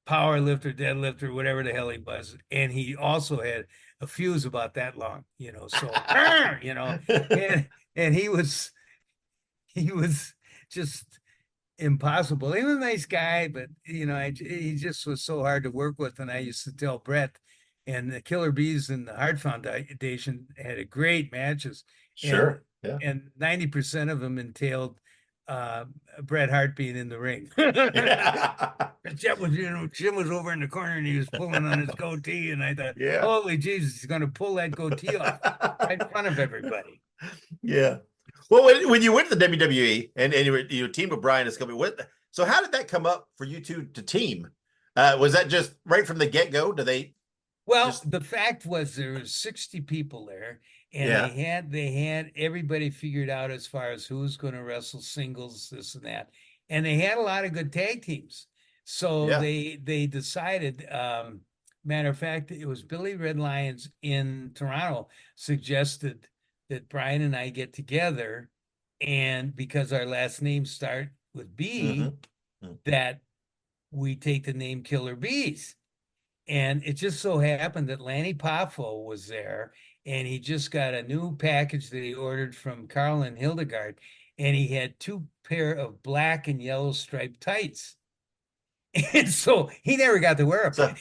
[SPEAKER 10] power lifter, deadlifter, whatever the hell he was. And he also had a fuse about that long, so, and he was just impossible. He was a nice guy, but he just was so hard to work with. And I used to tell Brett, and the Killer Bees and the Hart Foundation had a great matches.
[SPEAKER 1] Sure.
[SPEAKER 10] And 90% of them entailed Bret Hart being in the ring. Jim was over in the corner and he was pulling on his goatee, and I thought, holy Jesus, he's going to pull that goatee off right in front of everybody.
[SPEAKER 1] Yeah. Well, when you went to the WWE and you teamed with Brian Scobie, so how did that come up for you two to team? Was that just right from the get-go?
[SPEAKER 10] The fact was there was 60 people there, and they had everybody figured out as far as who's going to wrestle singles, this and that. And they had a lot of good tag teams. So they decided, matter of fact, it was Billy Red Lions in Toronto suggested that Brian and I get together, and because our last names start with B, that we take the name Killer Bees. And it just so happened that Lanny Poffo was there, and he just got a new package that he ordered from Carl and Hildegard, and he had 2 pair of black and yellow striped tights. And so he never got to wear them.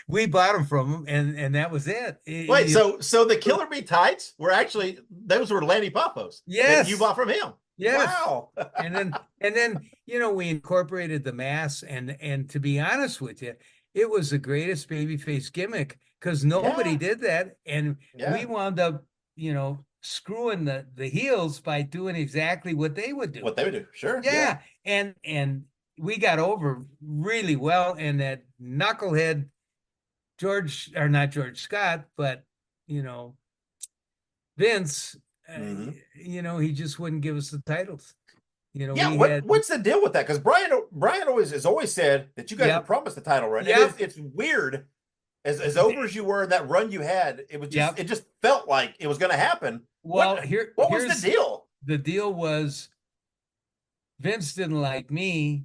[SPEAKER 10] We bought them from him, and that was it.
[SPEAKER 1] Wait, so the Killer Bee tights were actually, those were Lanny Poffos.
[SPEAKER 10] Yes.
[SPEAKER 1] You bought from him.
[SPEAKER 10] Yes.
[SPEAKER 1] Wow.
[SPEAKER 10] and then we incorporated the mask, and to be honest with you, it was the greatest babyface gimmick because nobody did that. And we wound up, screwing the heels by doing exactly what they would do.
[SPEAKER 1] Sure.
[SPEAKER 10] Yeah. And we got over really well. And that knucklehead not George Scott, but, Vince, he just wouldn't give us the titles.
[SPEAKER 1] What's the deal with that? Because Brian has always said that you guys were promised the title run. It's weird. As over as you were in that run you had, it was just it just felt like it was going to happen.
[SPEAKER 10] Well,
[SPEAKER 1] what was the deal?
[SPEAKER 10] The deal was Vince didn't like me,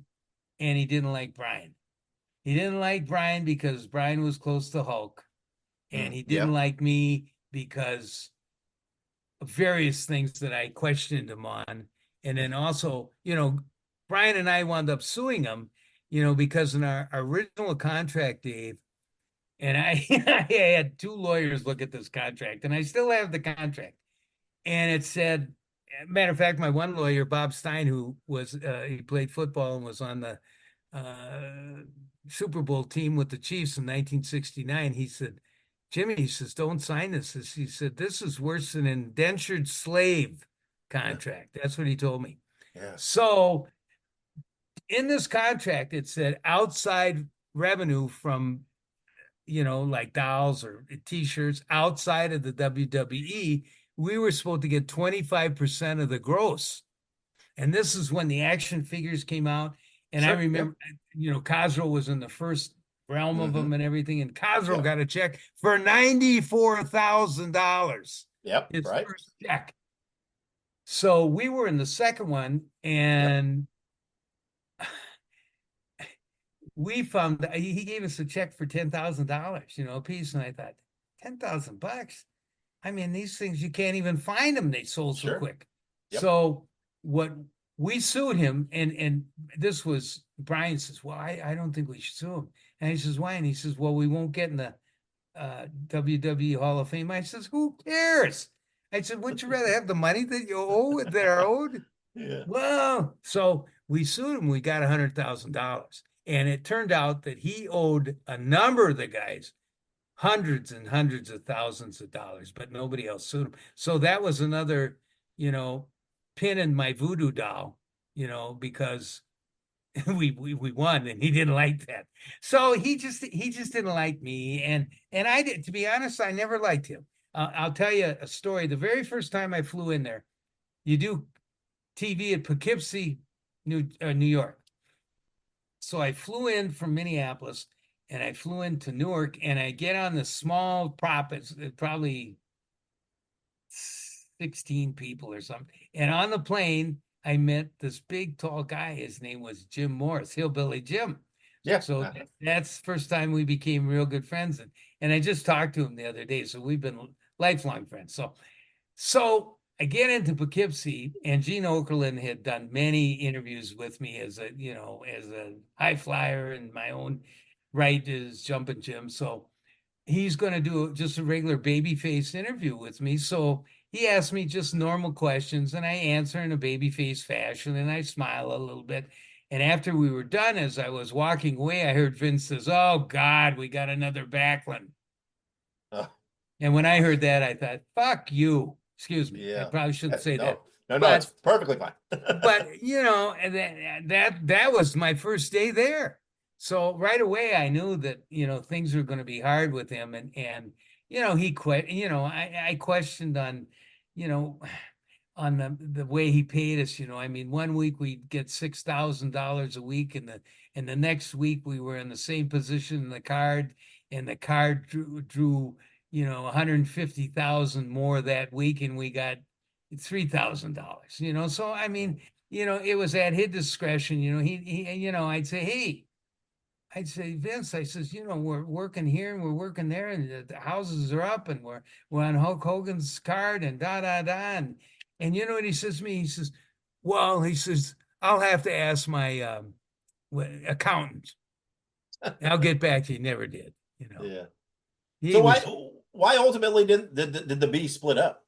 [SPEAKER 10] and he didn't like Brian. He didn't like Brian because Brian was close to Hulk, and he didn't like me because various things that I questioned him on. And then also, Brian and I wound up suing him, because in our original contract, Dave, and I, I had two lawyers look at this contract, and I still have the contract. And it said, matter of fact, my one lawyer, Bob Stein, who was, he played football and was on the Super Bowl team with the Chiefs in 1969. He said, Jimmy, he says, don't sign this. He said, this is worse than an indentured slave contract. That's what he told me.
[SPEAKER 1] Yeah.
[SPEAKER 10] So in this contract, it said outside revenue from, like dolls or T-shirts outside of the WWE, we were supposed to get 25% of the gross. And this is when the action figures came out. And I remember, Cosgrove was in the first realm of them and everything. And Cosgrove got a check for $94,000.
[SPEAKER 1] Yep.
[SPEAKER 10] His
[SPEAKER 1] right.
[SPEAKER 10] first check. So we were in the second one, and we found that he gave us a check for $10,000, a piece. And I thought, $10,000? I mean, these things, you can't even find them. They sold so quick. Yep. So what we sued him, and this was, Brian says, well, I don't think we should sue him. And he says, why? And he says, well, we won't get in the WWE Hall of Fame. I says, who cares? I said, wouldn't you rather have the money that you owe, that are owed?
[SPEAKER 1] Yeah.
[SPEAKER 10] Well, so we sued him. We got $100,000. And it turned out that he owed a number of the guys hundreds and hundreds of thousands of dollars, but nobody else sued him. So that was another, pin in my voodoo doll, because we won, and he didn't like that. So he just didn't like me, and I did. To be honest, I never liked him. I'll tell you a story. The very first time I flew in there, you do TV at Poughkeepsie, New York. So I flew in from Minneapolis, and I flew into Newark, and I get on the small prop. It's probably 16 people or something. And on the plane, I met this big, tall guy. His name was Jim Morris, Hillbilly Jim.
[SPEAKER 1] Yeah.
[SPEAKER 10] So that's the first time we became real good friends. And I just talked to him the other day. So we've been lifelong friends. So I get into Poughkeepsie, and Gene Okerlund had done many interviews with me as a high flyer, and my own right is Jumpin' Jim. So he's going to do just a regular babyface interview with me. So he asked me just normal questions, and I answer in a babyface fashion, and I smile a little bit. And after we were done, as I was walking away, I heard Vince says, "Oh God, we got another Backlund." And when I heard that, I thought, "Fuck you." Excuse me. Yeah. I probably shouldn't say that.
[SPEAKER 1] No, it's perfectly fine.
[SPEAKER 10] But and that was my first day there. So right away I knew that, things were going to be hard with him, and he quit. I questioned on, on the way he paid us. I mean, 1 week we'd get $6,000 a week, and the next week we were in the same position in the card, and the card drew 150,000 more that week, and we got $3,000. So I mean, it was at his discretion. He I'd say, Vince, I says, we're working here and we're working there, and the houses are up, and we're on Hulk Hogan's card, and and you know what he says to me? He says, well, he says, I'll have to ask my accountant. I'll get back to you. Never did,
[SPEAKER 1] Yeah. So why ultimately did the B split up?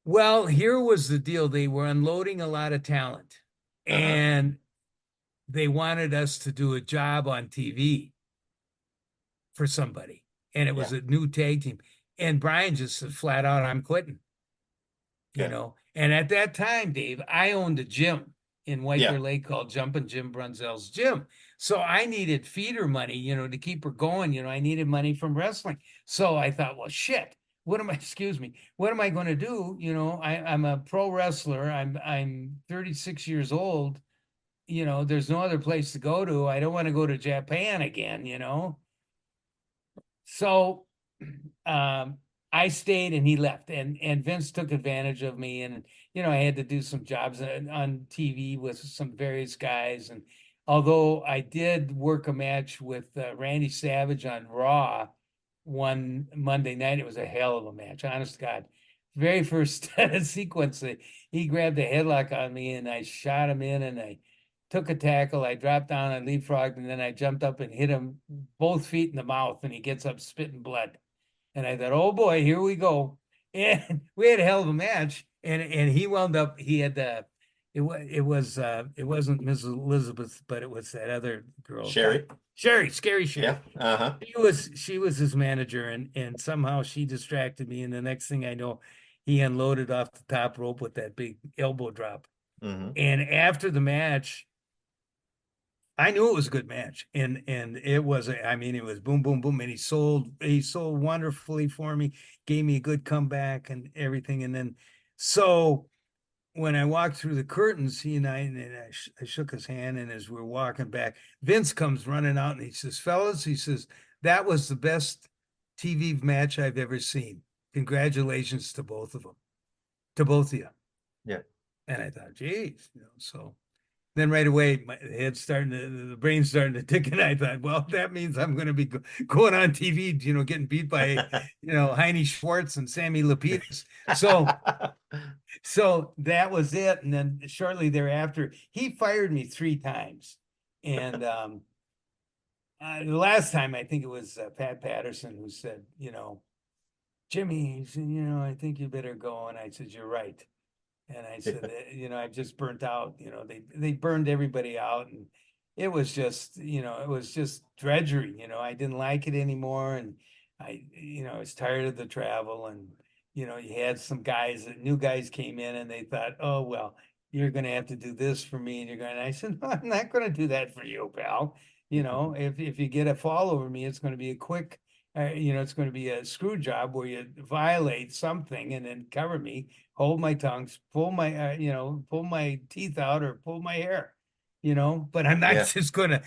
[SPEAKER 10] Well, here was the deal. They were unloading a lot of talent, and they wanted us to do a job on TV for somebody. And it was a new tag team. And Brian just said flat out, I'm quitting. And at that time, Dave, I owned a gym in White Bear Lake called Jumpin' Jim Brunzell's Gym. So I needed feeder money, to keep her going. I needed money from wrestling. So I thought, well, shit, what am I going to do? I'm a pro wrestler. I'm 36 years old. There's no other place to go to. I don't want to go to Japan again, So I stayed, and he left, and Vince took advantage of me. And, I had to do some jobs on TV with some various guys. And although I did work a match with Randy Savage on Raw one Monday night, it was a hell of a match. Honest to God, very first sequence, he grabbed a headlock on me and I shot him in and I took a tackle. I dropped down, I leapfrogged, and then I jumped up and hit him both feet in the mouth, and he gets up spitting blood. And I thought, oh boy, here we go. And we had a hell of a match. And he wound up, he had it wasn't Mrs. Elizabeth, but it was that other girl.
[SPEAKER 1] Sherry,
[SPEAKER 10] Scary Sherry.
[SPEAKER 1] Yeah.
[SPEAKER 10] She was his manager, and somehow she distracted me. And the next thing I know, he unloaded off the top rope with that big elbow drop.
[SPEAKER 1] Mm-hmm.
[SPEAKER 10] And after the match, I knew it was a good match, and it was. It was boom, boom, boom, and he sold wonderfully for me, gave me a good comeback and everything. And then, so when I walked through the curtains, he and I shook his hand, and as we're walking back, Vince comes running out and he says, "Fellas," he says, "that was the best TV match I've ever seen. Congratulations to both of them, to both of you."
[SPEAKER 1] Yeah.
[SPEAKER 10] And I thought, geez, so. Then right away, my head's the brain's starting to tick, and I thought, well, that means I'm going to be going on TV, getting beat by, Heine Schwartz and Sammy Lapidus. So that was it. And then shortly thereafter, he fired me 3 times. And the last time, I think it was Pat Patterson who said, "Jimmy," he said, "I think you better go." And I said, "You're right." And I said, I just burnt out, they burned everybody out, and it was just, drudgery, I didn't like it anymore. And I was tired of the travel, and, you had some new guys came in, and they thought, "Oh, well, you're going to have to do this for me." And I said, "No, I'm not going to do that for you, pal. If you get a fall over me, it's going to be a quick, it's going to be a screw job where you violate something and then cover me, hold my tongue, pull my teeth out or pull my hair, but I'm not just going to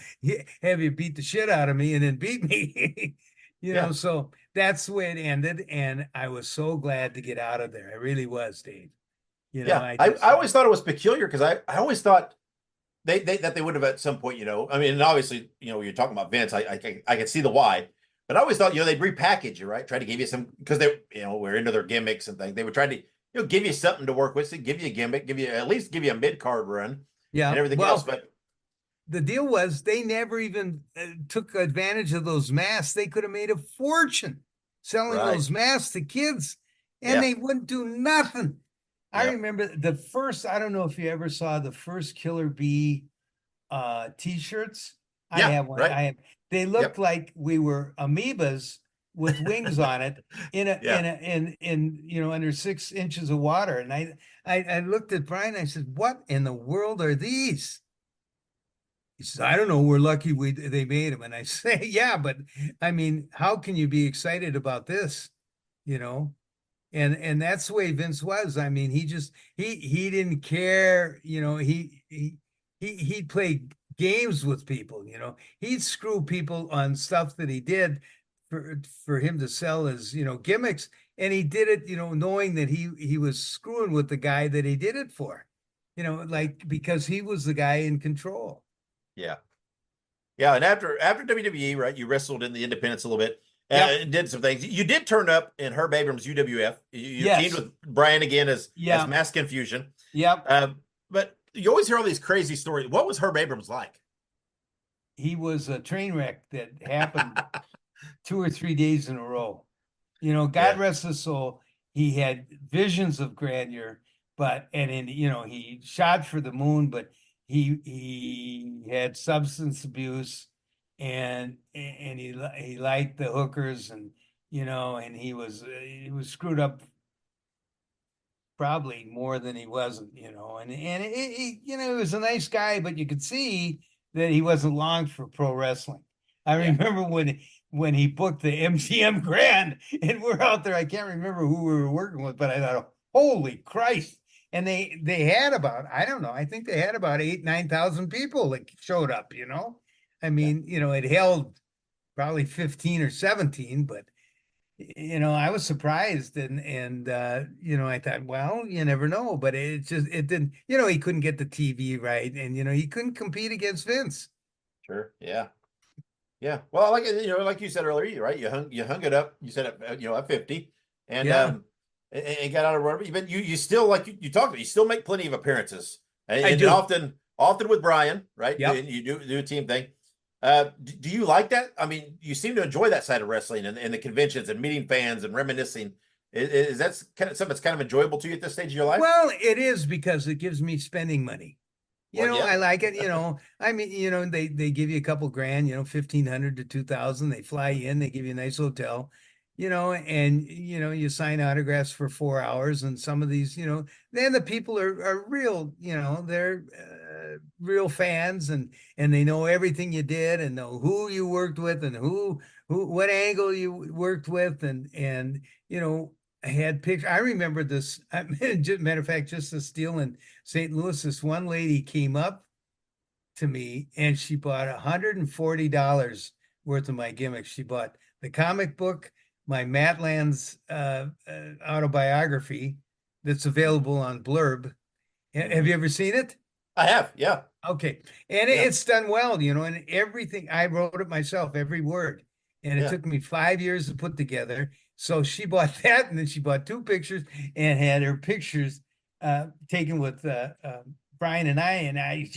[SPEAKER 10] have you beat the shit out of me and then beat me." So that's the way it ended. And I was so glad to get out of there. I really was, Dave.
[SPEAKER 1] I always thought it was peculiar because I always thought that they would have at some point, and obviously, you're talking about Vince. I can see the why. But I always thought, they'd repackage you, right? Try to give you some, because they, we're into their gimmicks and things. They would try to, give you something to work with, so give you a gimmick, at least give you a mid-card run, and everything else. But
[SPEAKER 10] the deal was they never even took advantage of those masks. They could have made a fortune selling those masks to kids, and they wouldn't do nothing. I remember I don't know if you ever saw the first Killer Bee T-shirts. I have one.
[SPEAKER 1] Right.
[SPEAKER 10] They looked like we were amoebas with wings on it in under 6 inches of water. And I looked at Brian. I said, "What in the world are these?" He says, "I don't know. We're lucky they made them." And I say, "Yeah, but how can you be excited about this?" And that's the way Vince was. He didn't care. He'd play games with people. He'd screw people on stuff that he did for him to sell as gimmicks, and he did it knowing that he was screwing with the guy that he did it for, because he was the guy in control.
[SPEAKER 1] And after WWE, right, you wrestled in the independents a little bit and did some things. You did turn up in Herb Abrams' UWF. You teamed with Brian again as Mass Confusion. But you always hear all these crazy stories. What was Herb Abrams like?
[SPEAKER 10] He was a train wreck that happened 2 or 3 days in a row. God rest his soul. He had visions of grandeur, he shot for the moon, but he had substance abuse, and he liked the hookers, and and he was screwed up probably more than he wasn't, and he was a nice guy, but you could see that he wasn't long for pro wrestling. I remember when he booked the MGM Grand, and we're out there. I can't remember who we were working with, but I thought, holy Christ. And they had about, I don't know, I think they had about 8,000-9,000 people that showed up, it held probably 15 or 17, but I was surprised, and I thought, well, you never know, but it didn't, he couldn't get the TV right, and he couldn't compete against Vince.
[SPEAKER 1] Sure. Yeah. Well, like you said earlier, right? You hung it up. You said it, at 50, and and got out of rugby, but you still, like you talked about, you still make plenty of appearances, and
[SPEAKER 10] I do.
[SPEAKER 1] often with Brian, right?
[SPEAKER 10] Yep.
[SPEAKER 1] You do a team thing. Do you like that? I mean, you seem to enjoy that side of wrestling and the conventions and meeting fans and reminiscing. Is that kind of something that's kind of enjoyable to you at this stage of your life?
[SPEAKER 10] Well, it is, because it gives me spending money. I like it. I mean, they give you a couple grand, $1,500 to $2,000. They fly you in, they give you a nice hotel, and you sign autographs for 4 hours. And some of these, then the people are real, they're real fans, and they know everything you did, and know who you worked with, and what angle you worked with, and I had pictures. I remember this. Matter of fact, just this deal in St. Louis, this one lady came up to me and she bought $140 worth of my gimmicks. She bought the comic book, my Matlands autobiography that's available on Blurb. Have you ever seen it?
[SPEAKER 1] I have, yeah.
[SPEAKER 10] Okay. And it's done well, and everything. I wrote it myself, every word. And it took me 5 years to put together. So she bought that, and then she bought 2 pictures and had her pictures taken with Brian and I. And I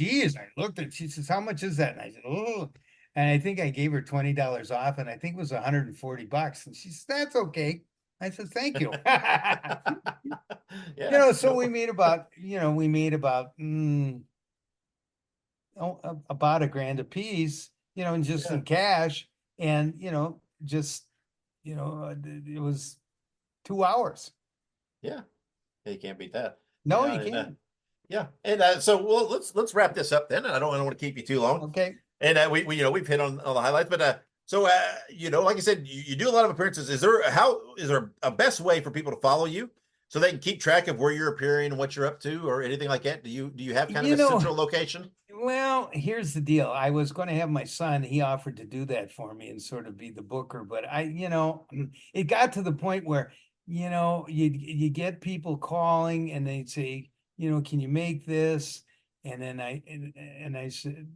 [SPEAKER 10] looked at it. She says, "How much is that?" And I said, "Oh," and I think I gave her $20 off, and I think it was $140. And she said, "That's okay." I said, "Thank you." So we made about about $1,000 a piece, and just in cash, and it was 2 hours.
[SPEAKER 1] Yeah, you can't beat that.
[SPEAKER 10] No, you can't.
[SPEAKER 1] Yeah, and so let's wrap this up then. I don't want to keep you too long.
[SPEAKER 10] Okay.
[SPEAKER 1] And we've hit on all the highlights, but so like I said, you do a lot of appearances. Is there a best way for people to follow you so they can keep track of where you're appearing and what you're up to, or anything like that? Do you have kind of a central location?
[SPEAKER 10] Well, here's the deal. I was going to have my son. He offered to do that for me and sort of be the booker, but it got to the point where you get people calling and they'd say, "Can you make this?" And then I said,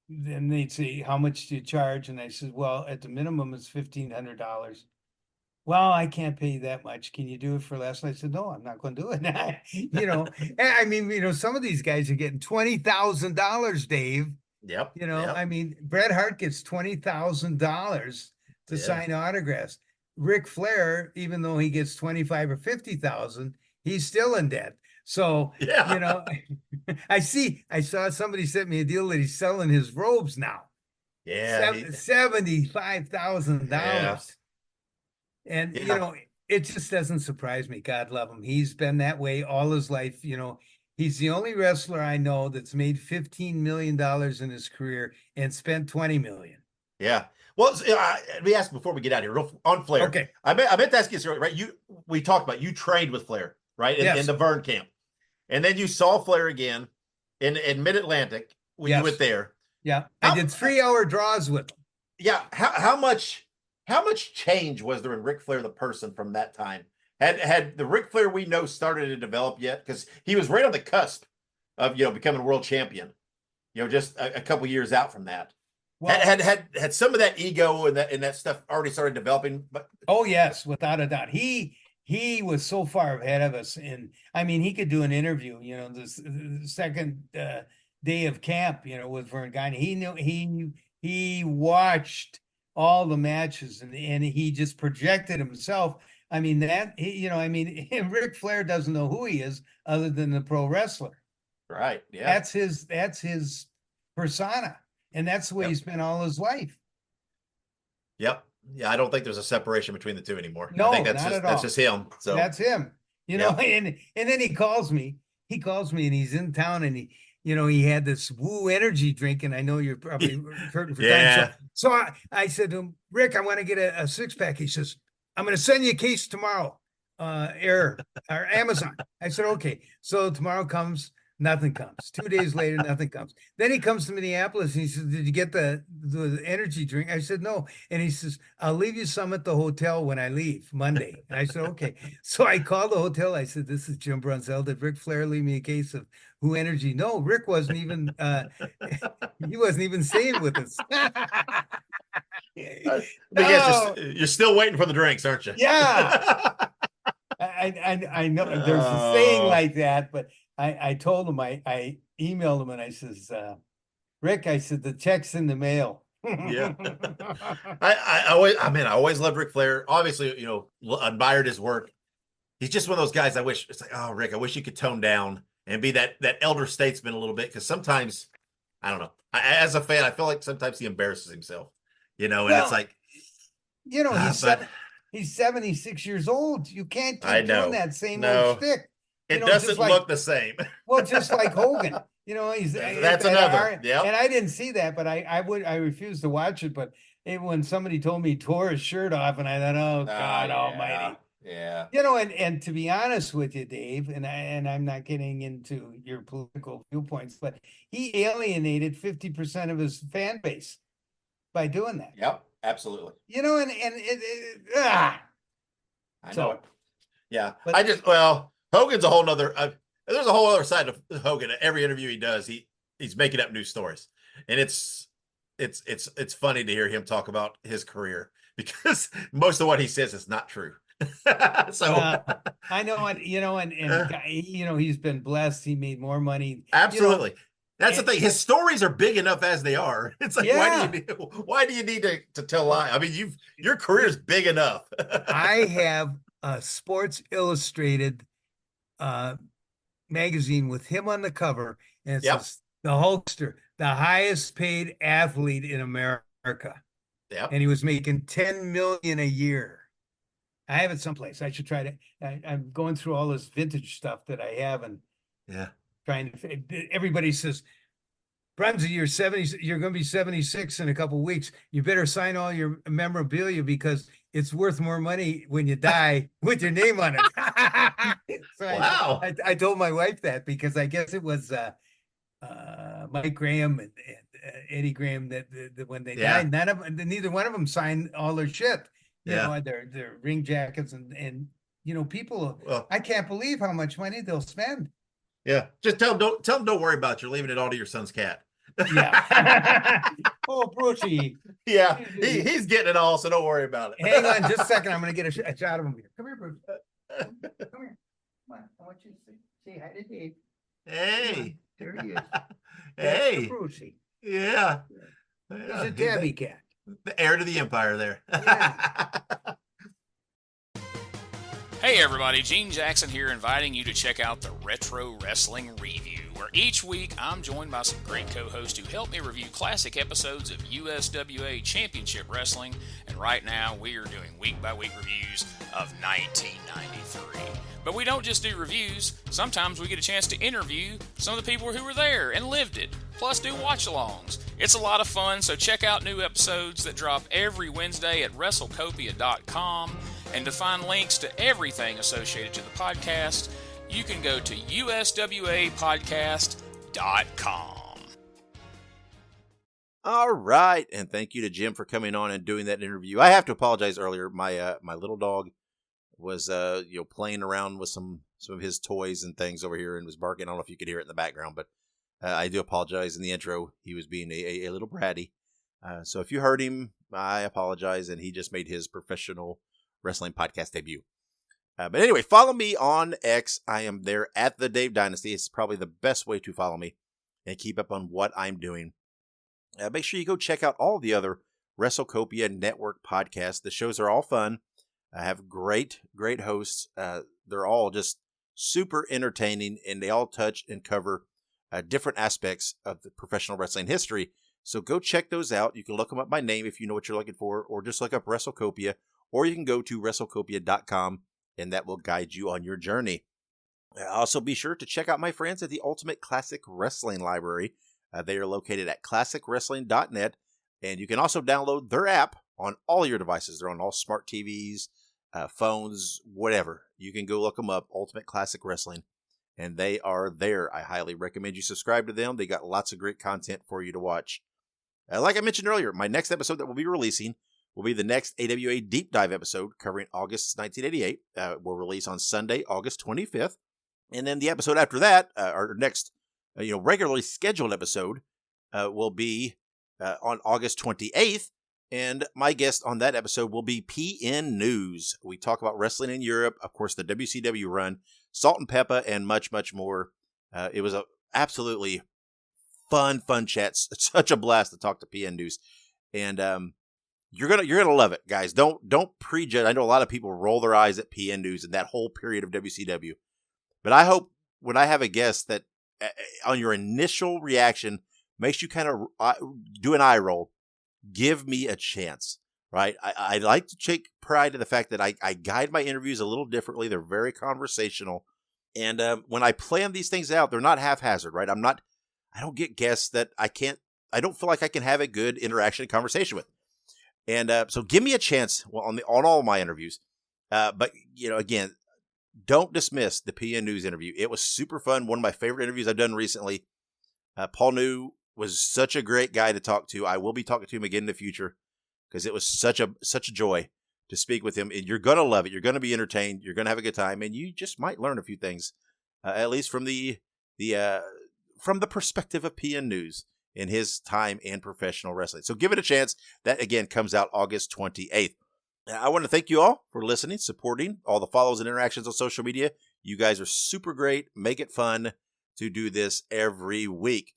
[SPEAKER 10] then they'd say, "How much do you charge?" And I said, "Well, at the minimum, it's $1,500. Well, I can't pay you that much. Can you do it for less?" And I said, "No, I'm not going to do it." I mean, some of these guys are getting $20,000, Dave.
[SPEAKER 1] Yep.
[SPEAKER 10] I mean, Bret Hart gets $20,000 to sign autographs. Ric Flair, even though he gets 25 or 50,000, he's still in debt. So, I saw somebody sent me a deal that he's selling his robes now.
[SPEAKER 1] Yeah.
[SPEAKER 10] $75,000. And, it just doesn't surprise me. God love him. He's been that way all his life. He's the only wrestler I know that's made $15 million in his career and spent $20 million.
[SPEAKER 1] Yeah. Well, let me ask before we get out of here on Flair.
[SPEAKER 10] Okay.
[SPEAKER 1] I meant to ask you this, right? We talked about, you trained with Flair, right? In the Vern camp. And then you saw Flair again in Mid-Atlantic when you went there.
[SPEAKER 10] Yeah. I did 3-hour draws with him.
[SPEAKER 1] Yeah. How much change was there in Ric Flair, the person, from that time? Had the Ric Flair we know started to develop yet? Because he was right on the cusp of, becoming world champion, just a couple years out from that. Well, had some of that ego and that stuff already started developing? But
[SPEAKER 10] oh yes, without a doubt. He was so far ahead of us, and I mean, he could do an interview. The second day of camp, with Vern Gagne. He watched all the matches, and he just projected himself. I mean, Ric Flair doesn't know who he is other than the pro wrestler.
[SPEAKER 1] Right. Yeah.
[SPEAKER 10] That's his persona. And that's the way he's been all his life. Yep.
[SPEAKER 1] Yeah, I don't think there's a separation between the two anymore.
[SPEAKER 10] No,
[SPEAKER 1] I think that's
[SPEAKER 10] not
[SPEAKER 1] just
[SPEAKER 10] at all.
[SPEAKER 1] That's just him. So
[SPEAKER 10] that's him. And then he calls me. He calls me and he's in town, and he had this Woo energy drink, and I know you're probably hurting for time. So I said to him, "Rick, I want to get a 6-pack." He says, "I'm going to send you a case tomorrow, or Amazon." I said, "Okay." So tomorrow comes. Nothing comes. 2 days later, nothing comes. Then he comes to Minneapolis and he says, "Did you get the energy drink?" I said, "No." And he says, "I'll leave you some at the hotel when I leave Monday." And I said, "Okay." So I called the hotel. I said, "This is Jim Brunzell. Did Ric Flair leave me a case of Who Energy?" No, Rick wasn't even, he wasn't even staying with us.
[SPEAKER 1] I guess you're still waiting for the drinks, aren't you?
[SPEAKER 10] Yeah. I know there's a saying like that, but I told him, I emailed him and I says, Rick, I said, the check's in the mail.
[SPEAKER 1] Yeah. I always loved Ric Flair. Obviously, admired his work. He's just one of those guys it's like, oh, Rick, I wish you could tone down and be that elder statesman a little bit. Cause sometimes, I don't know, as a fan, I feel like sometimes he embarrasses himself, and it's like,
[SPEAKER 10] he's 76 years old. You can't keep doing that same old shtick.
[SPEAKER 1] It doesn't look the same.
[SPEAKER 10] Well, just like Hogan,
[SPEAKER 1] that's another. Yeah.
[SPEAKER 10] And I didn't see that, but I refused to watch it. But when somebody told me he tore his shirt off, and I thought, oh God Almighty.
[SPEAKER 1] Yeah.
[SPEAKER 10] And to be honest with you, Dave, and I'm not getting into your political viewpoints, but he alienated 50% of his fan base by doing that.
[SPEAKER 1] Yep, absolutely.
[SPEAKER 10] I know it.
[SPEAKER 1] Yeah. But Hogan's a whole nother, there's a whole other side of Hogan. Every interview he does, he's making up new stories. And it's funny to hear him talk about his career because most of what he says is not true. So
[SPEAKER 10] I know it, and he's been blessed. He made more money.
[SPEAKER 1] Absolutely. That's the thing. His stories are big enough as they are. It's like, why do you need to tell lies? I mean, your career is big enough.
[SPEAKER 10] I have a Sports Illustrated magazine with him on the cover, and it says the Hulkster, the highest paid athlete in America.
[SPEAKER 1] Yeah.
[SPEAKER 10] And he was making $10 million a year. I have it someplace. I should try to. I'm going through all this vintage stuff that I have, and trying to. Everybody says, Brunzell, you're 70. You're going to be 76 in a couple of weeks. You better sign all your memorabilia because it's worth more money when you die with your name on it. So
[SPEAKER 1] wow!
[SPEAKER 10] I told my wife that because I guess it was Mike Graham and Eddie Graham that when they died, neither one of them signed all their shit. Their ring jackets and people. Well, I can't believe how much money they'll spend.
[SPEAKER 1] Yeah, just tell them don't worry about it. You're leaving it all to your son's cat.
[SPEAKER 10] Yeah. Oh, Brucey.
[SPEAKER 1] Yeah, he's getting it all, so don't worry about it.
[SPEAKER 10] Hang on just a second. I'm going to get a shot of him here. Come here, Bruce. Come here. Come on. I want you to say hi to Dave.
[SPEAKER 1] Hey.
[SPEAKER 10] There he is.
[SPEAKER 1] Hey.
[SPEAKER 10] Brucey.
[SPEAKER 1] Yeah.
[SPEAKER 10] He's a tabby cat.
[SPEAKER 1] The heir to the empire there.
[SPEAKER 10] Yeah.
[SPEAKER 11] Hey everybody, Gene Jackson here, inviting you to check out the Retro Wrestling Review, where each week I'm joined by some great co-hosts who help me review classic episodes of USWA Championship Wrestling, and right now we are doing week-by-week reviews of 1993. But we don't just do reviews, sometimes we get a chance to interview some of the people who were there and lived it, plus do watch-alongs. It's a lot of fun, so check out new episodes that drop every Wednesday at WrestleCopia.com. And to find links to everything associated to the podcast, you can go to uswapodcast.com.
[SPEAKER 1] All right, and thank you to Jim for coming on and doing that interview. I have to apologize earlier. My little dog was playing around with some of his toys and things over here and was barking. I don't know if you could hear it in the background, but I do apologize. In the intro, he was being a little bratty. So if you heard him, I apologize, and he just made his professional wrestling podcast debut. But anyway, follow me on X. I am there at the Dave Dynasty. It's probably the best way to follow me and keep up on what I'm doing. Make sure you go check out all the other WrestleCopia Network podcasts. The shows are all fun. I have great hosts. They're all just super entertaining, and they all touch and cover different aspects of the professional wrestling history. So go check those out. You can look them up by name if you know what you're looking for, or just look up WrestleCopia. Or you can go to WrestleCopia.com, and that will guide you on your journey. Also, be sure to check out my friends at the Ultimate Classic Wrestling Library. They are located at classicwrestling.net, and you can also download their app on all your devices. They're on all smart TVs, phones, whatever. You can go look them up, Ultimate Classic Wrestling, and they are there. I highly recommend you subscribe to them. They got lots of great content for you to watch. Like I mentioned earlier, my next episode that we'll be releasing will be the next AWA Deep Dive episode covering August 1988. Will release on Sunday, August 25th. And then the episode after that, our next regularly scheduled episode, will be on August 28th. And my guest on that episode will be PN News. We talk about wrestling in Europe, of course, the WCW run, Salt and Pepper, and much, much more. It was a absolutely fun chat. It's such a blast to talk to PN News. And you're gonna love it, guys. Don't prejudge. I know a lot of people roll their eyes at PN News and that whole period of WCW. But I hope when I have a guest that on your initial reaction makes you kind of do an eye roll. Give me a chance, right? I like to take pride in the fact that I guide my interviews a little differently. They're very conversational. And when I plan these things out, they're not haphazard, right? I don't get guests that I don't feel like I can have a good interaction and conversation with. And so give me a chance on all my interviews. But, again, don't dismiss the PN News interview. It was super fun. One of my favorite interviews I've done recently. Paul New was such a great guy to talk to. I will be talking to him again in the future because it was such a joy to speak with him. And you're going to love it. You're going to be entertained. You're going to have a good time. And you just might learn a few things, at least from the perspective of PN News in his time in professional wrestling. So give it a chance. That, again, comes out August 28th. I want to thank you all for listening, supporting, all the follows and interactions on social media. You guys are super great. Make it fun to do this every week.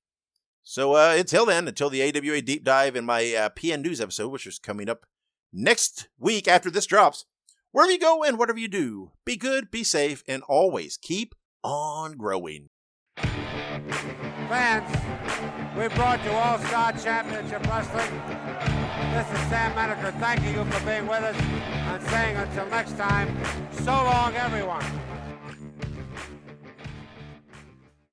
[SPEAKER 1] So until then, until the AWA Deep Dive in my PN News episode, which is coming up next week after this drops, wherever you go and whatever you do, be good, be safe, and always keep on growing.
[SPEAKER 12] Fans, we brought you All-Star Championship Wrestling. This is Sam Menaker thanking you for being with us and saying until next time, so long everyone.